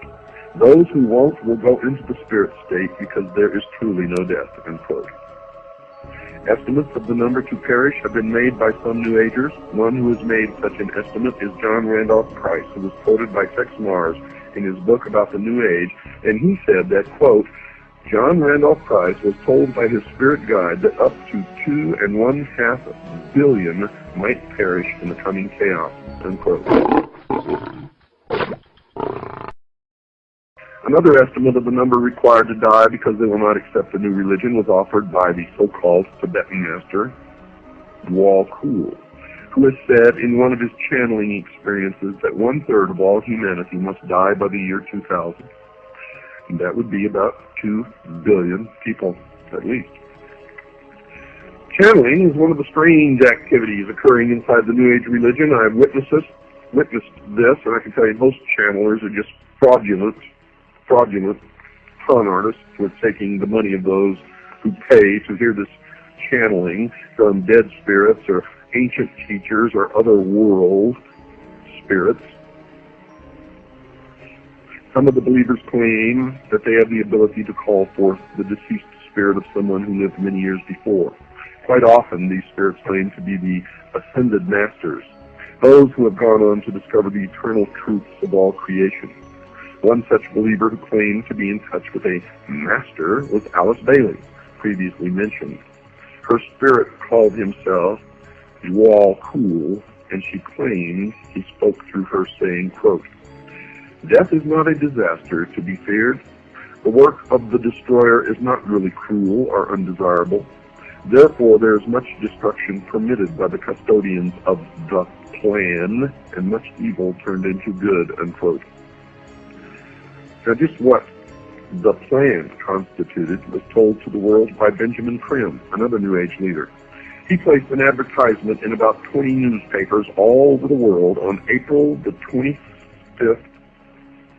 Those who won't will go into the spirit state because there is truly no death, unquote. Estimates of the number to perish have been made by some New Agers. One who has made such an estimate is John Randolph Price, who was quoted by Tex Mars in his book about the New Age, and he said that, quote, John Randolph Price was told by his spirit guide that up to 2.5 billion might perish in the coming chaos, unquote. Another estimate of the number required to die because they will not accept the new religion was offered by the so-called Tibetan master, Dwal Khul, who has said in one of his channeling experiences that 1/3 of all humanity must die by the year 2000. And that would be about 2 billion people, at least. Channeling is one of the strange activities occurring inside the New Age religion. I've witnessed this, and I can tell you most channelers are just fraudulent con artists who are taking the money of those who pay to hear this channeling from dead spirits or ancient teachers or other world spirits. Some of the believers claim that they have the ability to call forth the deceased spirit of someone who lived many years before. Quite often, these spirits claim to be the ascended masters, those who have gone on to discover the eternal truths of all creation. One such believer who claimed to be in touch with a master was Alice Bailey, previously mentioned. Her spirit called himself Dwal Khul, and she claimed he spoke through her saying, quote, death is not a disaster to be feared. The work of the destroyer is not really cruel or undesirable. Therefore, there is much destruction permitted by the custodians of the plan, and much evil turned into good, unquote. Now, just what the plan constituted was told to the world by Benjamin Creme, another New Age leader. He placed an advertisement in about 20 newspapers all over the world on April the 25th,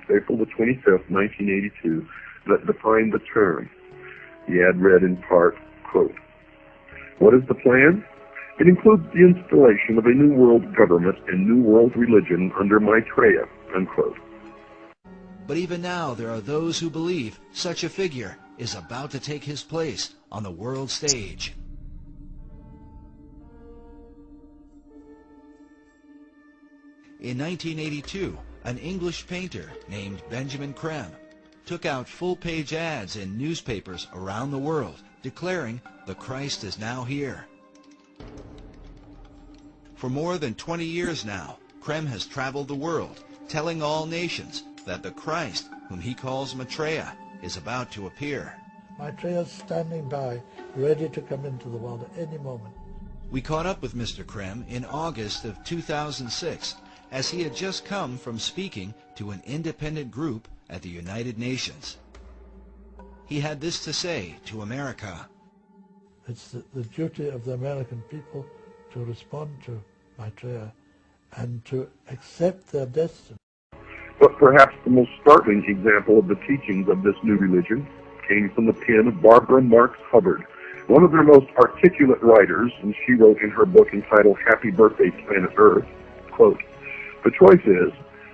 1982, that defined the term. The ad read in part, quote, what is the plan? It includes the installation of a new world government and new world religion under Maitreya, unquote. But even now there are those who believe such a figure is about to take his place on the world stage. In 1982, an English painter named Benjamin Creme took out full-page ads in newspapers around the world declaring the Christ is now here. For more than 20 years now, Creme has traveled the world telling all nations that the Christ, whom he calls Maitreya, is about to appear. Maitreya is standing by, ready to come into the world at any moment. We caught up with Mr. Creme in August of 2006, as he had just come from speaking to an independent group at the United Nations. He had this to say to America. It's the duty of the American people to respond to Maitreya and to accept their destiny. But perhaps the most startling example of the teachings of this new religion came from the pen of Barbara Marx Hubbard, one of their most articulate writers, and she wrote in her book entitled Happy Birthday, Planet Earth, quote, the choice is,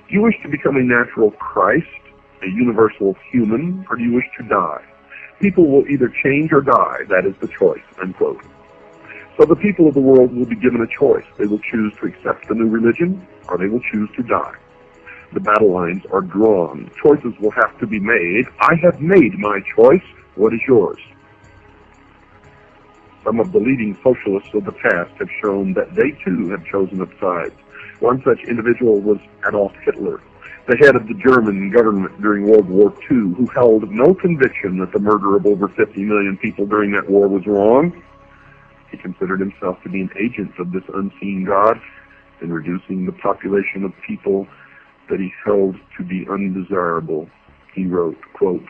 do you wish to become a natural Christ, a universal human, or do you wish to die? People will either change or die. That is the choice, unquote. So the people of the world will be given a choice. They will choose to accept the new religion, or they will choose to die. The battle lines are drawn. Choices will have to be made. I have made my choice. What is yours? Some of the leading socialists of the past have shown that they too have chosen up sides. One such individual was Adolf Hitler, the head of the German government during World War II, who held no conviction that the murder of over 50 million people during that war was wrong. He considered himself to be an agent of this unseen God in reducing the population of people that he held to be undesirable. He wrote, quote,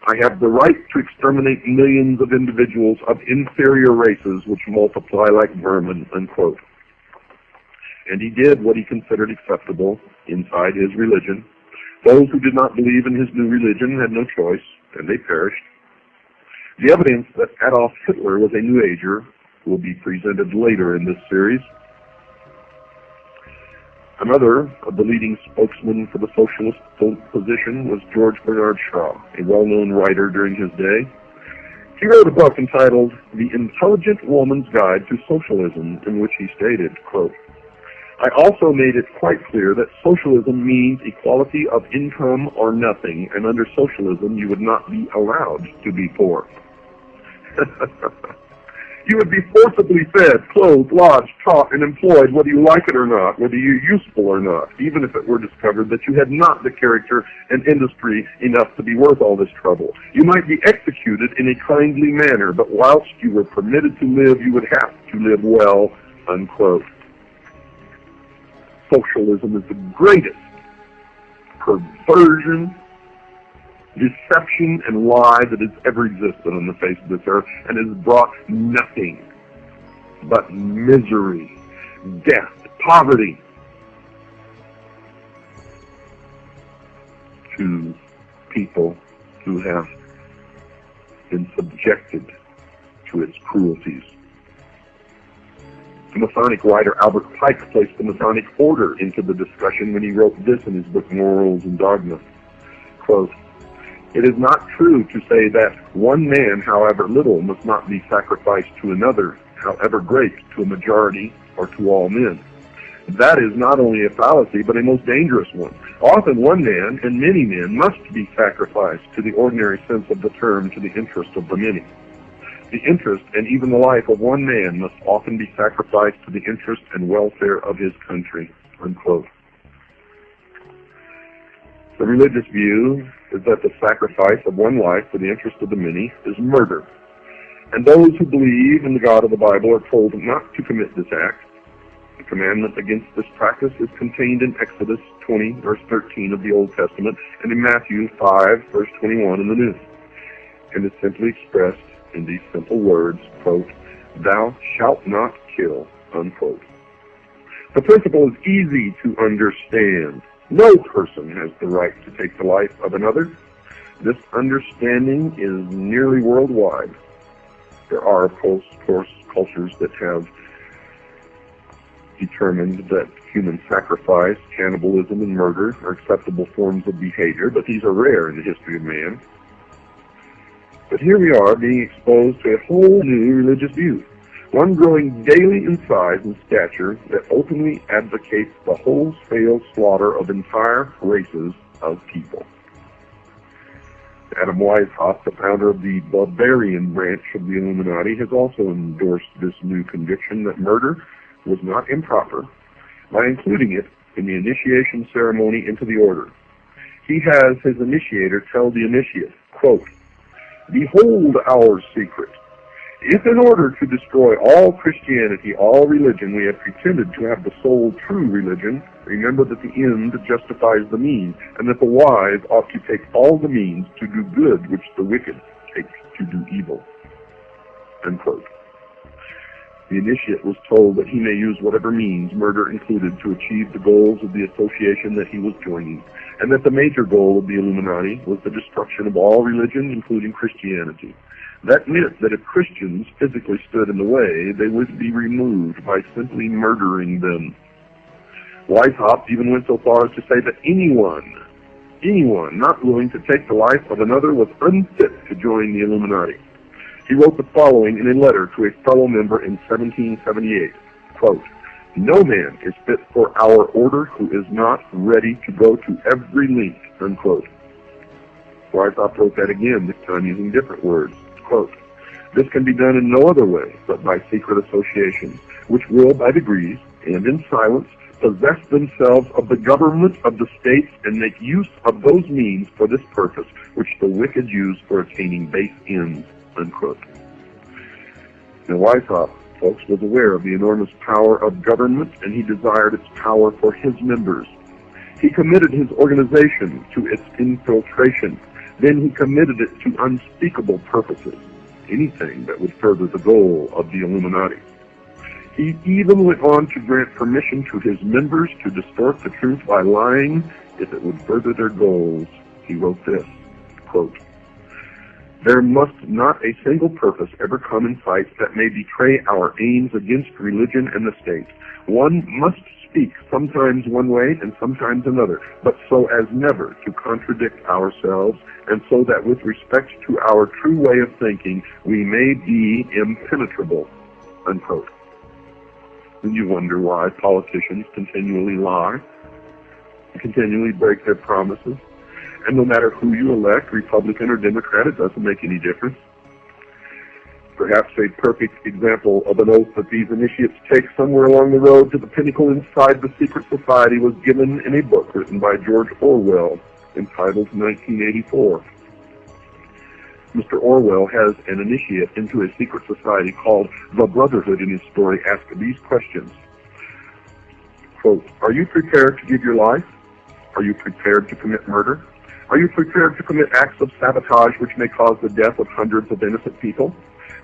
I have the right to exterminate millions of individuals of inferior races which multiply like vermin, unquote. And he did what he considered acceptable inside his religion. Those who did not believe in his new religion had no choice, and they perished. The evidence that Adolf Hitler was a New Ager will be presented later in this series. Another of the leading spokesmen for the socialist position was George Bernard Shaw, a well-known writer during his day. He wrote a book entitled The Intelligent Woman's Guide to Socialism, in which he stated, quote, I also made it quite clear that socialism means equality of income or nothing, and under socialism you would not be allowed to be poor. You would be forcibly fed, clothed, lodged, taught, and employed whether you like it or not, whether you're useful or not, even if it were discovered that you had not the character and industry enough to be worth all this trouble. You might be executed in a kindly manner, but whilst you were permitted to live, you would have to live well, unquote. Socialism is the greatest perversion, deception, and lie that has ever existed on the face of this earth, and has brought nothing but misery, death, poverty to people who have been subjected to its cruelties. The Masonic writer Albert Pike placed the Masonic order into the discussion when he wrote this in his book Morals and Dogma. Quote, it is not true to say that one man, however little, must not be sacrificed to another, however great, to a majority or to all men. That is not only a fallacy, but a most dangerous one. Often one man, and many men, must be sacrificed to the ordinary sense of the term to the interest of the many. The interest and even the life of one man must often be sacrificed to the interest and welfare of his country, unquote. The religious view is that the sacrifice of one life for the interest of the many is murder. And those who believe in the God of the Bible are told not to commit this act. The commandment against this practice is contained in Exodus 20, verse 13 of the Old Testament, and in Matthew 5, verse 21 in the New. And is simply expressed in these simple words, quote, thou shalt not kill, unquote. The principle is easy to understand. No person has the right to take the life of another. This understanding is nearly worldwide. There are, of course, cultures that have determined that human sacrifice, cannibalism, and murder are acceptable forms of behavior, but these are rare in the history of man. But here we are being exposed to a whole new religious view, one growing daily in size and stature that openly advocates the wholesale slaughter of entire races of people. Adam Weishaupt, the founder of the Bavarian branch of the Illuminati, has also endorsed this new conviction that murder was not improper by including it in the initiation ceremony into the order. He has his initiator tell the initiate, quote, behold our secret. If in order to destroy all Christianity, all religion, we have pretended to have the sole true religion, remember that the end justifies the means, and that the wise ought to take all the means to do good which the wicked take to do evil. Unquote. The initiate was told that he may use whatever means, murder included, to achieve the goals of the association that he was joining, and that the major goal of the Illuminati was the destruction of all religion, including Christianity. That meant that if Christians physically stood in the way, they would be removed by simply murdering them. Weishaupt even went so far as to say that anyone anyone not willing to take the life of another was unfit to join the Illuminati. He wrote the following in a letter to a fellow member in 1778, quote, "No man is fit for our order who is not ready to go to every length," unquote. Weishaupt wrote that again, this time using different words, quote, "This can be done in no other way but by secret associations, which will, by degrees, and in silence, possess themselves of the government of the states and make use of those means for this purpose which the wicked use for attaining base ends," unquote. Now Weishaupt, folks, was aware of the enormous power of government, and he desired its power for his members. He committed his organization to its infiltration. Then he committed it to unspeakable purposes, anything that would further the goal of the Illuminati. He even went on to grant permission to his members to distort the truth by lying if it would further their goals. He wrote this, quote, "There must not a single purpose ever come in sight that may betray our aims against religion and the state. One must speak sometimes one way and sometimes another, but so as never to contradict ourselves, and so that with respect to our true way of thinking we may be impenetrable," unquote. And you wonder why politicians continually lie, continually break their promises, and no matter who you elect, Republican or Democrat, it doesn't make any difference. Perhaps a perfect example of an oath that these initiates take somewhere along the road to the pinnacle inside the secret society was given in a book written by George Orwell entitled 1984. Mr. Orwell has an initiate into a secret society called the Brotherhood in his story ask these questions. Quote, "Are you prepared to give your life? Are you prepared to commit murder? Are you prepared to commit acts of sabotage which may cause the death of hundreds of innocent people?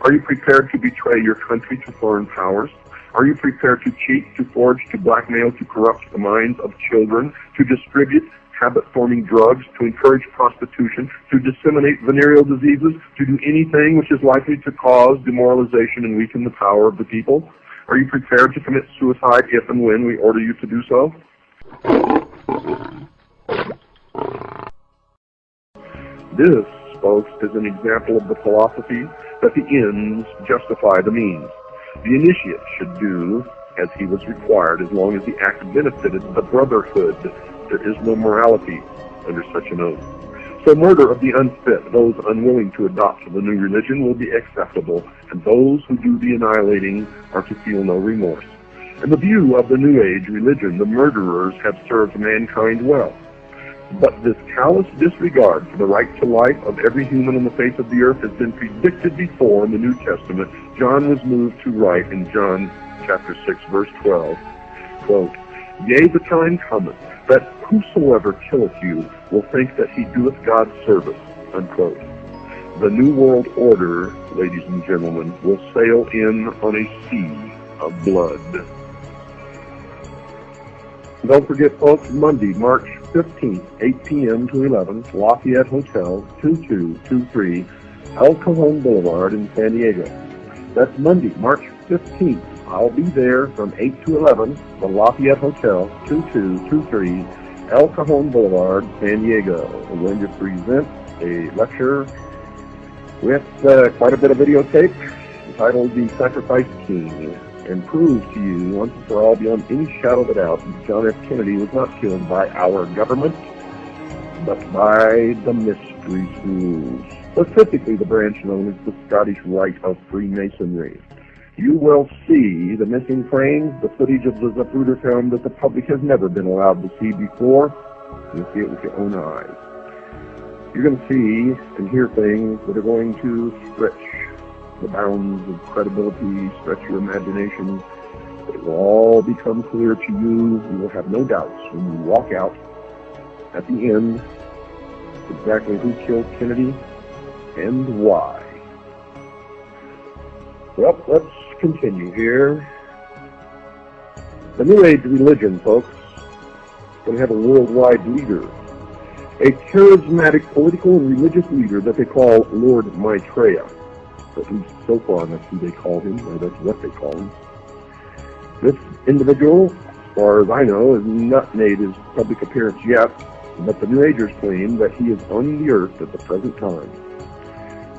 Are you prepared to betray your country to foreign powers? Are you prepared to cheat, to forge, to blackmail, to corrupt the minds of children, to distribute habit-forming drugs, to encourage prostitution, to disseminate venereal diseases, to do anything which is likely to cause demoralization and weaken the power of the people? Are you prepared to commit suicide if and when we order you to do so?" This, folks, is an example of the philosophy that the ends justify the means. The initiate should do as he was required as long as the act benefited the brotherhood. There is no morality under such an oath. So murder of the unfit, those unwilling to adopt the new religion, will be acceptable, and those who do the annihilating are to feel no remorse. In the view of the New Age religion, the murderers have served mankind well. But this callous disregard for the right to life of every human on the face of the earth has been predicted before in the New Testament. John was moved to write in John chapter 6, verse 12, quote, "Yea, the time cometh, that whosoever killeth you will think that he doeth God's service," unquote. The New World Order, ladies and gentlemen, will sail in on a sea of blood. Don't forget, folks, Monday, March 15th, 8 p.m. to 11, Lafayette Hotel, 2223 El Cajon Boulevard in San Diego. That's Monday, March 15th. I'll be there from 8 to 11, the Lafayette Hotel, 2223 El Cajon Boulevard, San Diego. We're going to present a lecture with quite a bit of videotape entitled The Sacrifice King, and prove to you once and for all beyond any shadow of a doubt that John F. Kennedy was not killed by our government, but by the mystery schools, specifically the branch known as the Scottish Rite of Freemasonry. You will see the missing frames, the footage of the Zapruder film that the public has never been allowed to see before. You'll see it with your own eyes. You're going to see and hear things that are going to stretch the bounds of credibility, stretch your imagination. But it will all become clear to you. You will have no doubts when you walk out at the end exactly who killed Kennedy and why. Well, let's continue here. The New Age religion, folks, is going to have a worldwide leader. A charismatic political and religious leader that they call Lord Maitreya. At least so far, that's who they call him, or that's what they call him. This individual, as far as I know, has not made his public appearance yet, but the New Agers claim that he is on the earth at the present time.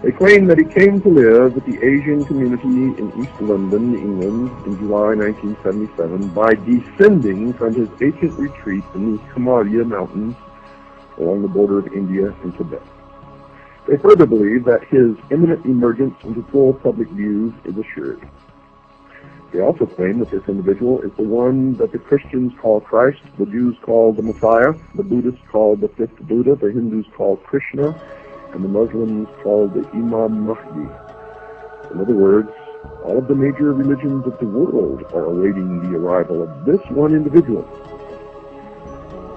They claim that he came to live with the Asian community in East London, England, in July 1977 by descending from his ancient retreat in the Himalaya Mountains along the border of India and Tibet. They further believe that his imminent emergence into full public view is assured. They also claim that this individual is the one that the Christians call Christ, the Jews call the Messiah, the Buddhists call the fifth Buddha, the Hindus call Krishna, and the Muslims call the Imam Mahdi. In other words, all of the major religions of the world are awaiting the arrival of this one individual.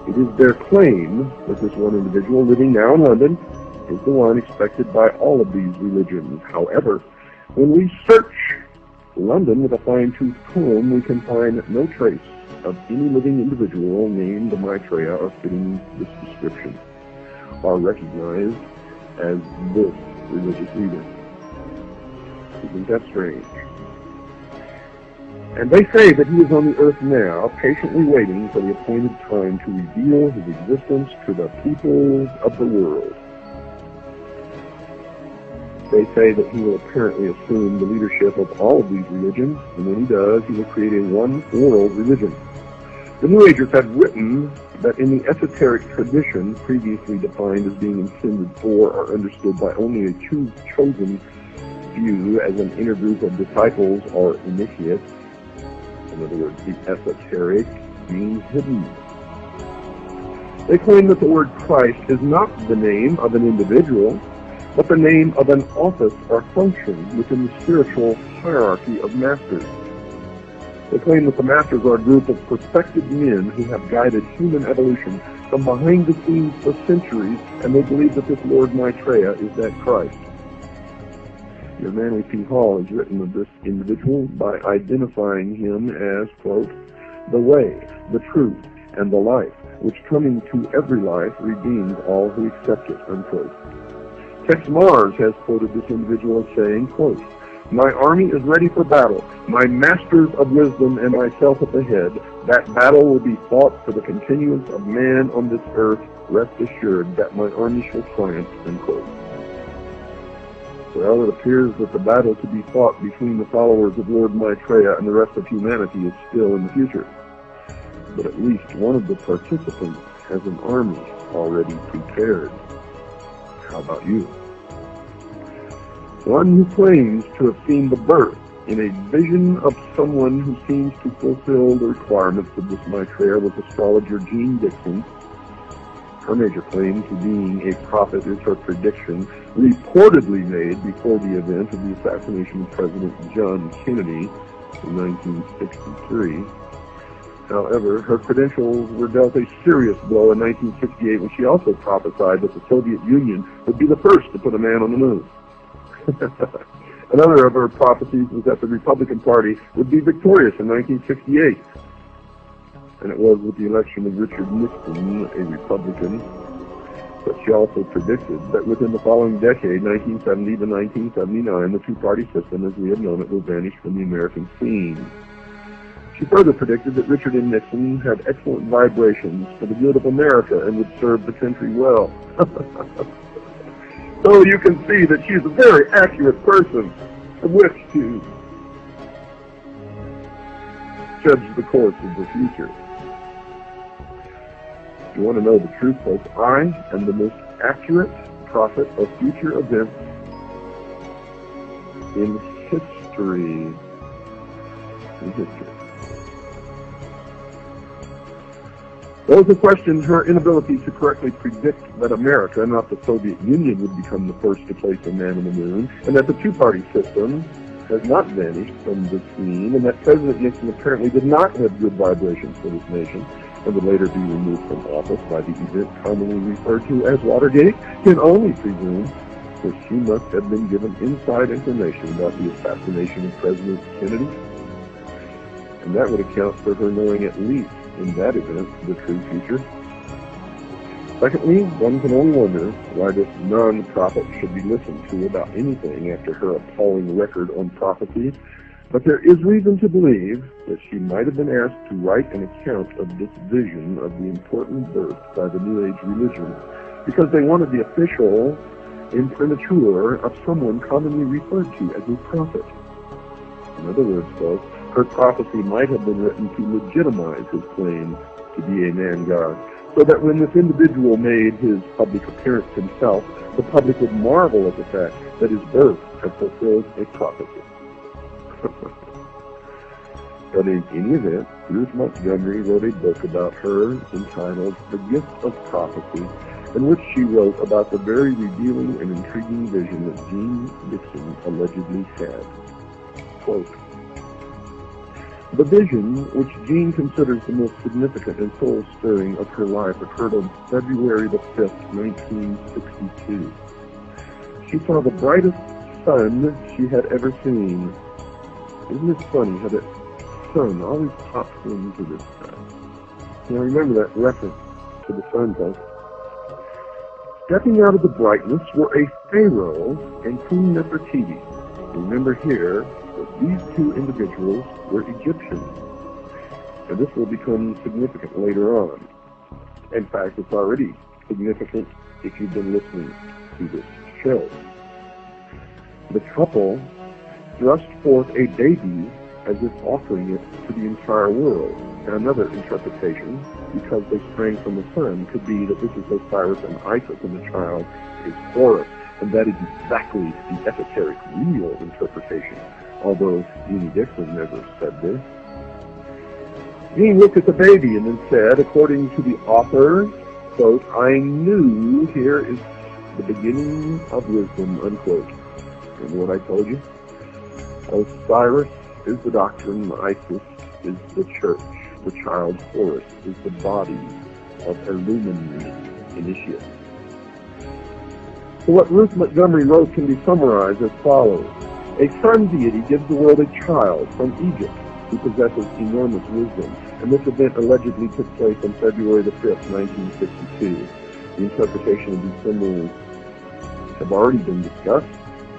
It is their claim that this one individual living now in London is the one expected by all of these religions. However, when we search London with a fine-tooth comb, we can find no trace of any living individual named Maitreya or fitting this description, or recognized as this religious leader. Isn't that strange? And they say that he is on the earth now, patiently waiting for the appointed time to reveal his existence to the peoples of the world. They say that he will apparently assume the leadership of all of these religions, and when he does, he will create a one-world religion. The New Agers have written that in the esoteric tradition previously defined as being intended for or understood by only a chosen few as an inner group of disciples or initiates, in other words, the esoteric means hidden. They claim that the word Christ is not the name of an individual, but the name of an office or function within the spiritual hierarchy of masters. They claim that the masters are a group of perfected men who have guided human evolution from behind the scenes for centuries, and they believe that this Lord Maitreya is that Christ. Your Manly P. Hall has written of this individual by identifying him as, quote, the way, the truth, and the life, which coming to every life redeems all who accept it, unquote. Tex Mars has quoted this individual as saying, quote, my army is ready for battle, my masters of wisdom and myself at the head. That battle will be fought for the continuance of man on this earth. Rest assured that my army shall triumph, unquote. Well, it appears that the battle to be fought between the followers of Lord Maitreya and the rest of humanity is still in the future. But at least one of the participants has an army already prepared. How about you? One who claims to have seen the birth in a vision of someone who seems to fulfill the requirements of this Maitreya was astrologer Jean Dixon. Her major claim to being a prophet is her prediction, reportedly made before the event of the assassination of President John Kennedy in 1963. However, her credentials were dealt a serious blow in 1968 when she also prophesied that the Soviet Union would be the first to put a man on the moon. Another of her prophecies was that the Republican Party would be victorious in 1968. And it was with the election of Richard Nixon, a Republican. But she also predicted that within the following decade, 1970 to 1979, the two-party system, as we have known it, will vanish from the American scene. She further predicted that Richard M. Nixon had excellent vibrations for the good of America and would serve the country well. So you can see that she's a very accurate person from which to judge the course of the future. If you want to know the truth, folks, I am the most accurate prophet of future events in history. Those who questioned her inability to correctly predict that America, not the Soviet Union, would become the first to place a man on the moon, and that the two-party system has not vanished from the scene, and that President Nixon apparently did not have good vibrations for this nation, and would later be removed from office by the event commonly referred to as Watergate, can only presume that she must have been given inside information about the assassination of President Kennedy, and that would account for her knowing at least in that event the true future. Secondly, one can only wonder why this non-prophet should be listened to about anything after her appalling record on prophecy, But there is reason to believe that she might have been asked to write an account of this vision of the important birth by the New Age religion, because they wanted the official imprimatur of someone commonly referred to as a prophet. In other words, folks, her prophecy might have been written to legitimize his claim to be a man-god, so that when this individual made his public appearance himself, the public would marvel at the fact that his birth had fulfilled a prophecy. But in any event, Ruth Montgomery wrote a book about her entitled The Gift of Prophecy, in which she wrote about the very revealing and intriguing vision that Jean Dixon allegedly had. Quote, "The vision, which Jean considers the most significant and soul-stirring of her life, occurred on February the 5th, 1962. She saw the brightest sun she had ever seen." Isn't it funny how that sun always pops into this sky? Now remember that reference to the sun, folks. "Stepping out of the brightness were a pharaoh and Queen Nefertiti." Remember here that these two individuals were Egyptians. And this will become significant later on. In fact, it's already significant if you've been listening to this show. The couple thrust forth a baby as if offering it to the entire world. And another interpretation, because they sprang from the sun, could be that this is Osiris and Isis and the child is Horus. And that is exactly the esoteric real interpretation, although Jeannie Dixon never said this. Jean looked at the baby and then said, according to the author, quote, "I knew here is the beginning of wisdom," unquote. Remember what I told you? Osiris is the doctrine, Isis is the church, the child Horus is the body of illumined initiates. So what Ruth Montgomery wrote can be summarized as follows. A sun deity gives the world a child from Egypt who possesses enormous wisdom, and this event allegedly took place on February the 5th, 1962. The interpretation of these symbols have already been discussed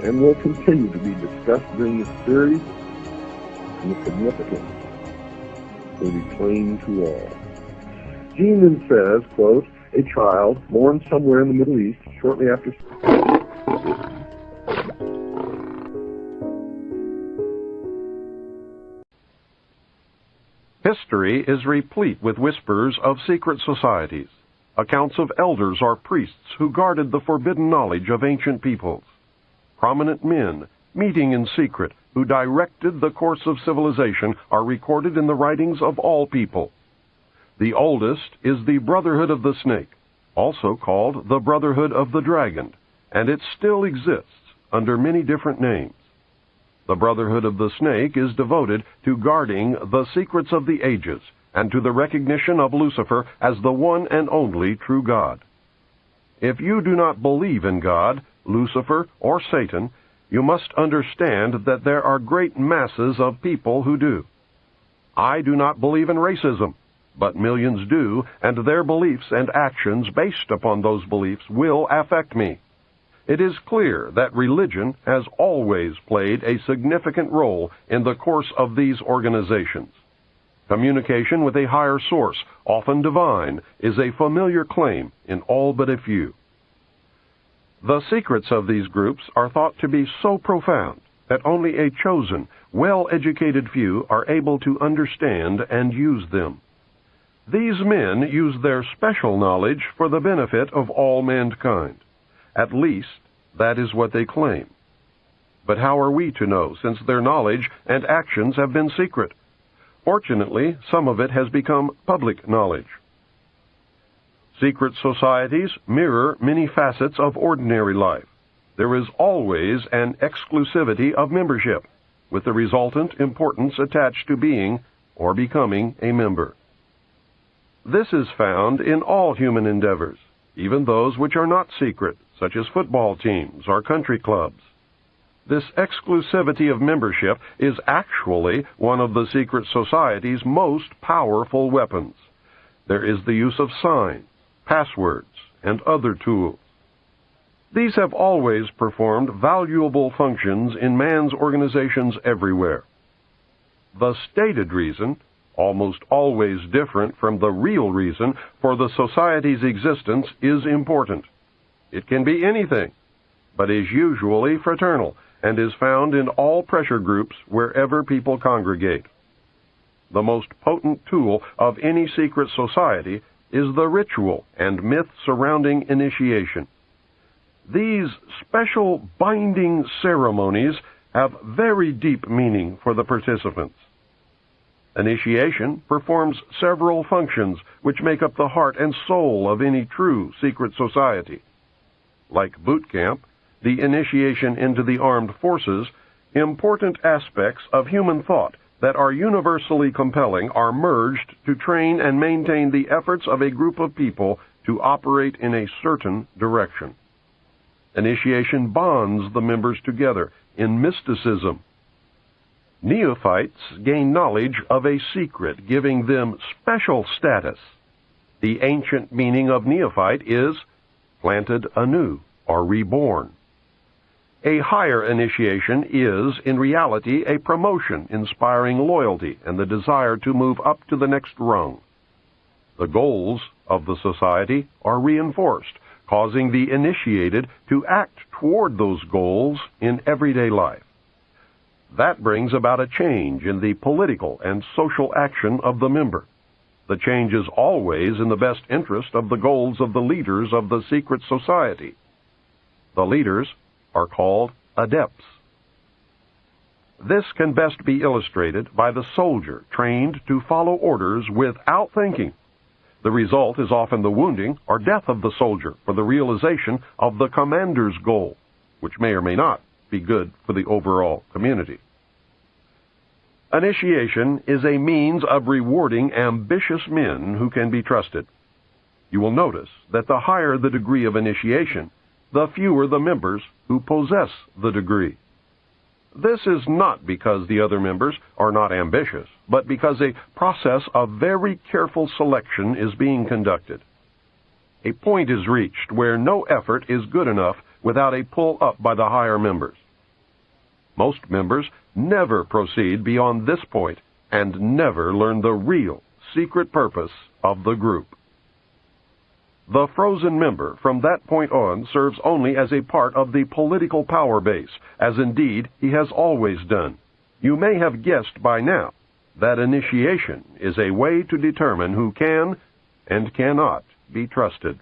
and will continue to be discussed during this series, and the significance will be plain to all. Jean then says, quote, "A child born somewhere in the Middle East shortly after..." History is replete with whispers of secret societies, accounts of elders or priests who guarded the forbidden knowledge of ancient peoples, prominent men meeting in secret who directed the course of civilization are recorded in the writings of all people. The oldest is the Brotherhood of the Snake, also called the Brotherhood of the Dragon, and it still exists under many different names. The Brotherhood of the Snake is devoted to guarding the secrets of the ages and to the recognition of Lucifer as the one and only true God. If you do not believe in God, Lucifer, or Satan, you must understand that there are great masses of people who do. I do not believe in racism, but millions do, and their beliefs and actions based upon those beliefs will affect me. It is clear that religion has always played a significant role in the course of these organizations. Communication with a higher source, often divine, is a familiar claim in all but a few. The secrets of these groups are thought to be so profound that only a chosen, well-educated few are able to understand and use them. These men use their special knowledge for the benefit of all mankind. At least, that is what they claim. But how are we to know, since their knowledge and actions have been secret? Fortunately, some of it has become public knowledge. Secret societies mirror many facets of ordinary life. There is always an exclusivity of membership, with the resultant importance attached to being or becoming a member. This is found in all human endeavors, even those which are not secret, such as football teams or country clubs. This exclusivity of membership is actually one of the secret society's most powerful weapons. There is the use of signs, passwords, and other tools. These have always performed valuable functions in man's organizations everywhere. The stated reason, almost always different from the real reason for the society's existence, is important. It can be anything, but is usually fraternal and is found in all pressure groups wherever people congregate. The most potent tool of any secret society is the ritual and myth surrounding initiation. These special binding ceremonies have very deep meaning for the participants. Initiation performs several functions which make up the heart and soul of any true secret society. Like boot camp, the initiation into the armed forces, important aspects of human thought that are universally compelling are merged to train and maintain the efforts of a group of people to operate in a certain direction. Initiation bonds the members together in mysticism. Neophytes gain knowledge of a secret, giving them special status. The ancient meaning of neophyte is planted anew or reborn. A higher initiation is, in reality, a promotion inspiring loyalty and the desire to move up to the next rung. The goals of the society are reinforced, causing the initiated to act toward those goals in everyday life. That brings about a change in the political and social action of the member. The change is always in the best interest of the goals of the leaders of the secret society. The leaders are called adepts. This can best be illustrated by the soldier trained to follow orders without thinking. The result is often the wounding or death of the soldier for the realization of the commander's goal, which may or may not be good for the overall community. Initiation is a means of rewarding ambitious men who can be trusted. You will notice that the higher the degree of initiation, the fewer the members who possess the degree. This is not because the other members are not ambitious, but because a process of very careful selection is being conducted. A point is reached where no effort is good enough without a pull up by the higher members. Most members never proceed beyond this point and never learn the real secret purpose of the group. The frozen member from that point on serves only as a part of the political power base, as indeed he has always done. You may have guessed by now that initiation is a way to determine who can and cannot be trusted.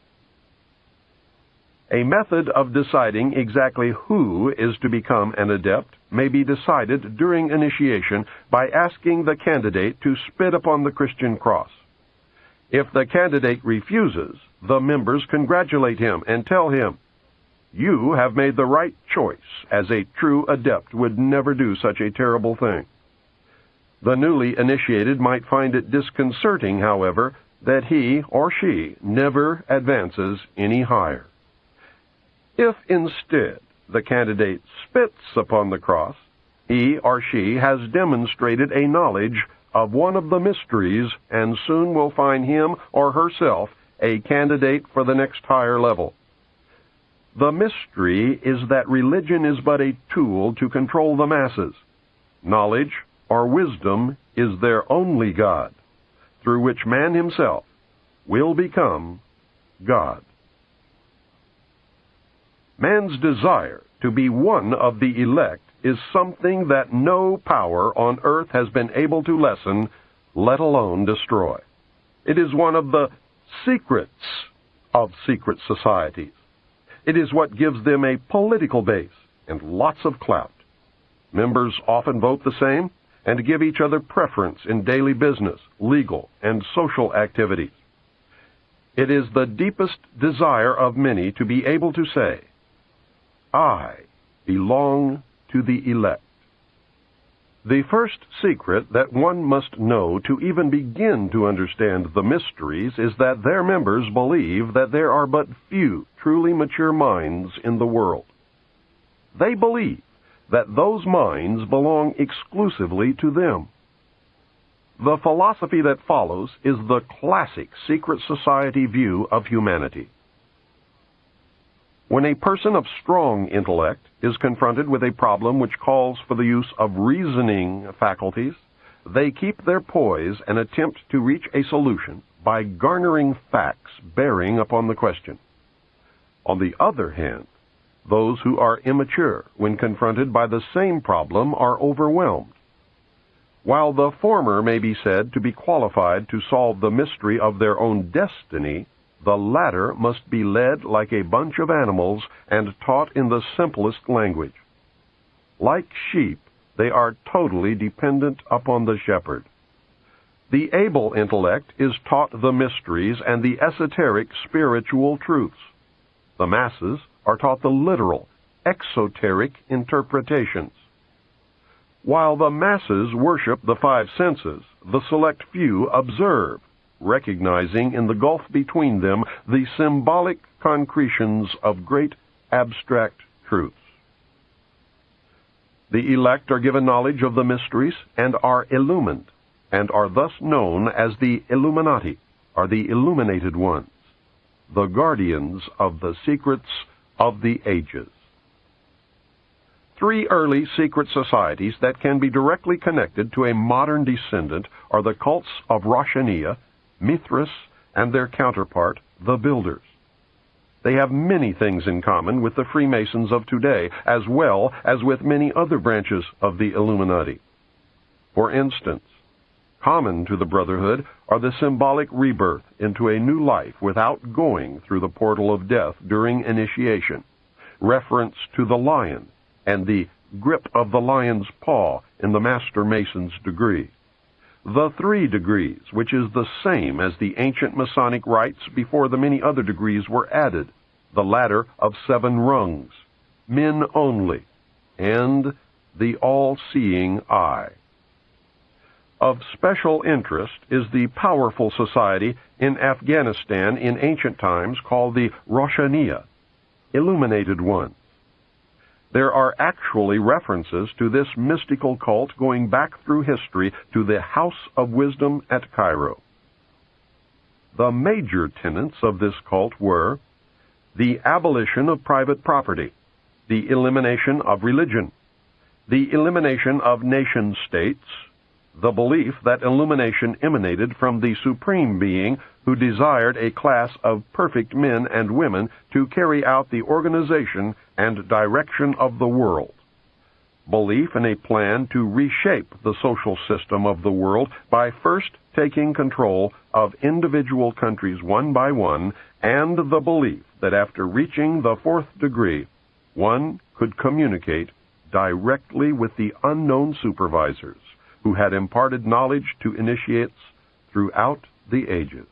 A method of deciding exactly who is to become an adept may be decided during initiation by asking the candidate to spit upon the Christian cross. If the candidate refuses, the members congratulate him and tell him, "You have made the right choice, as a true adept would never do such a terrible thing." The newly initiated might find it disconcerting, however, that he or she never advances any higher. If instead the candidate spits upon the cross, he or she has demonstrated a knowledge of one of the mysteries and soon will find him or herself a candidate for the next higher level. The mystery is that religion is but a tool to control the masses. Knowledge or wisdom is their only God, through which man himself will become God. Man's desire to be one of the elect is something that no power on earth has been able to lessen, let alone destroy. It is one of the secrets of secret societies. It is what gives them a political base and lots of clout. Members often vote the same and give each other preference in daily business, legal, and social activities. It is the deepest desire of many to be able to say, "I belong to the elect." The first secret that one must know to even begin to understand the mysteries is that their members believe that there are but few truly mature minds in the world. They believe that those minds belong exclusively to them. The philosophy that follows is the classic secret society view of humanity. When a person of strong intellect is confronted with a problem which calls for the use of reasoning faculties, they keep their poise and attempt to reach a solution by garnering facts bearing upon the question. On the other hand, those who are immature when confronted by the same problem are overwhelmed. While the former may be said to be qualified to solve the mystery of their own destiny, the latter must be led like a bunch of animals and taught in the simplest language. Like sheep, they are totally dependent upon the shepherd. The able intellect is taught the mysteries and the esoteric spiritual truths. The masses are taught the literal, exoteric interpretations. While the masses worship the five senses, the select few observe, recognizing in the gulf between them the symbolic concretions of great abstract truths. The elect are given knowledge of the mysteries and are illumined, and are thus known as the Illuminati, or the illuminated ones, the guardians of the secrets of the ages. Three early secret societies that can be directly connected to a modern descendant are the cults of Roshaniya, Mithras, and their counterpart, the Builders. They have many things in common with the Freemasons of today, as well as with many other branches of the Illuminati. For instance, common to the Brotherhood are the symbolic rebirth into a new life without going through the portal of death during initiation, reference to the lion, and the grip of the lion's paw in the Master Mason's degree. The 3 degrees, which is the same as the ancient Masonic rites before the many other degrees were added, the ladder of 7 rungs, men only, and the all-seeing eye. Of special interest is the powerful society in Afghanistan in ancient times called the Roshaniya, Illuminated Ones. There are actually references to this mystical cult going back through history to the House of Wisdom at Cairo. The major tenets of this cult were the abolition of private property, the elimination of religion, the elimination of nation-states, the belief that illumination emanated from the Supreme Being who desired a class of perfect men and women to carry out the organization and direction of the world. Belief in a plan to reshape the social system of the world by first taking control of individual countries one by one, and the belief that after reaching the 4th degree, one could communicate directly with the unknown supervisors who had imparted knowledge to initiates throughout the ages.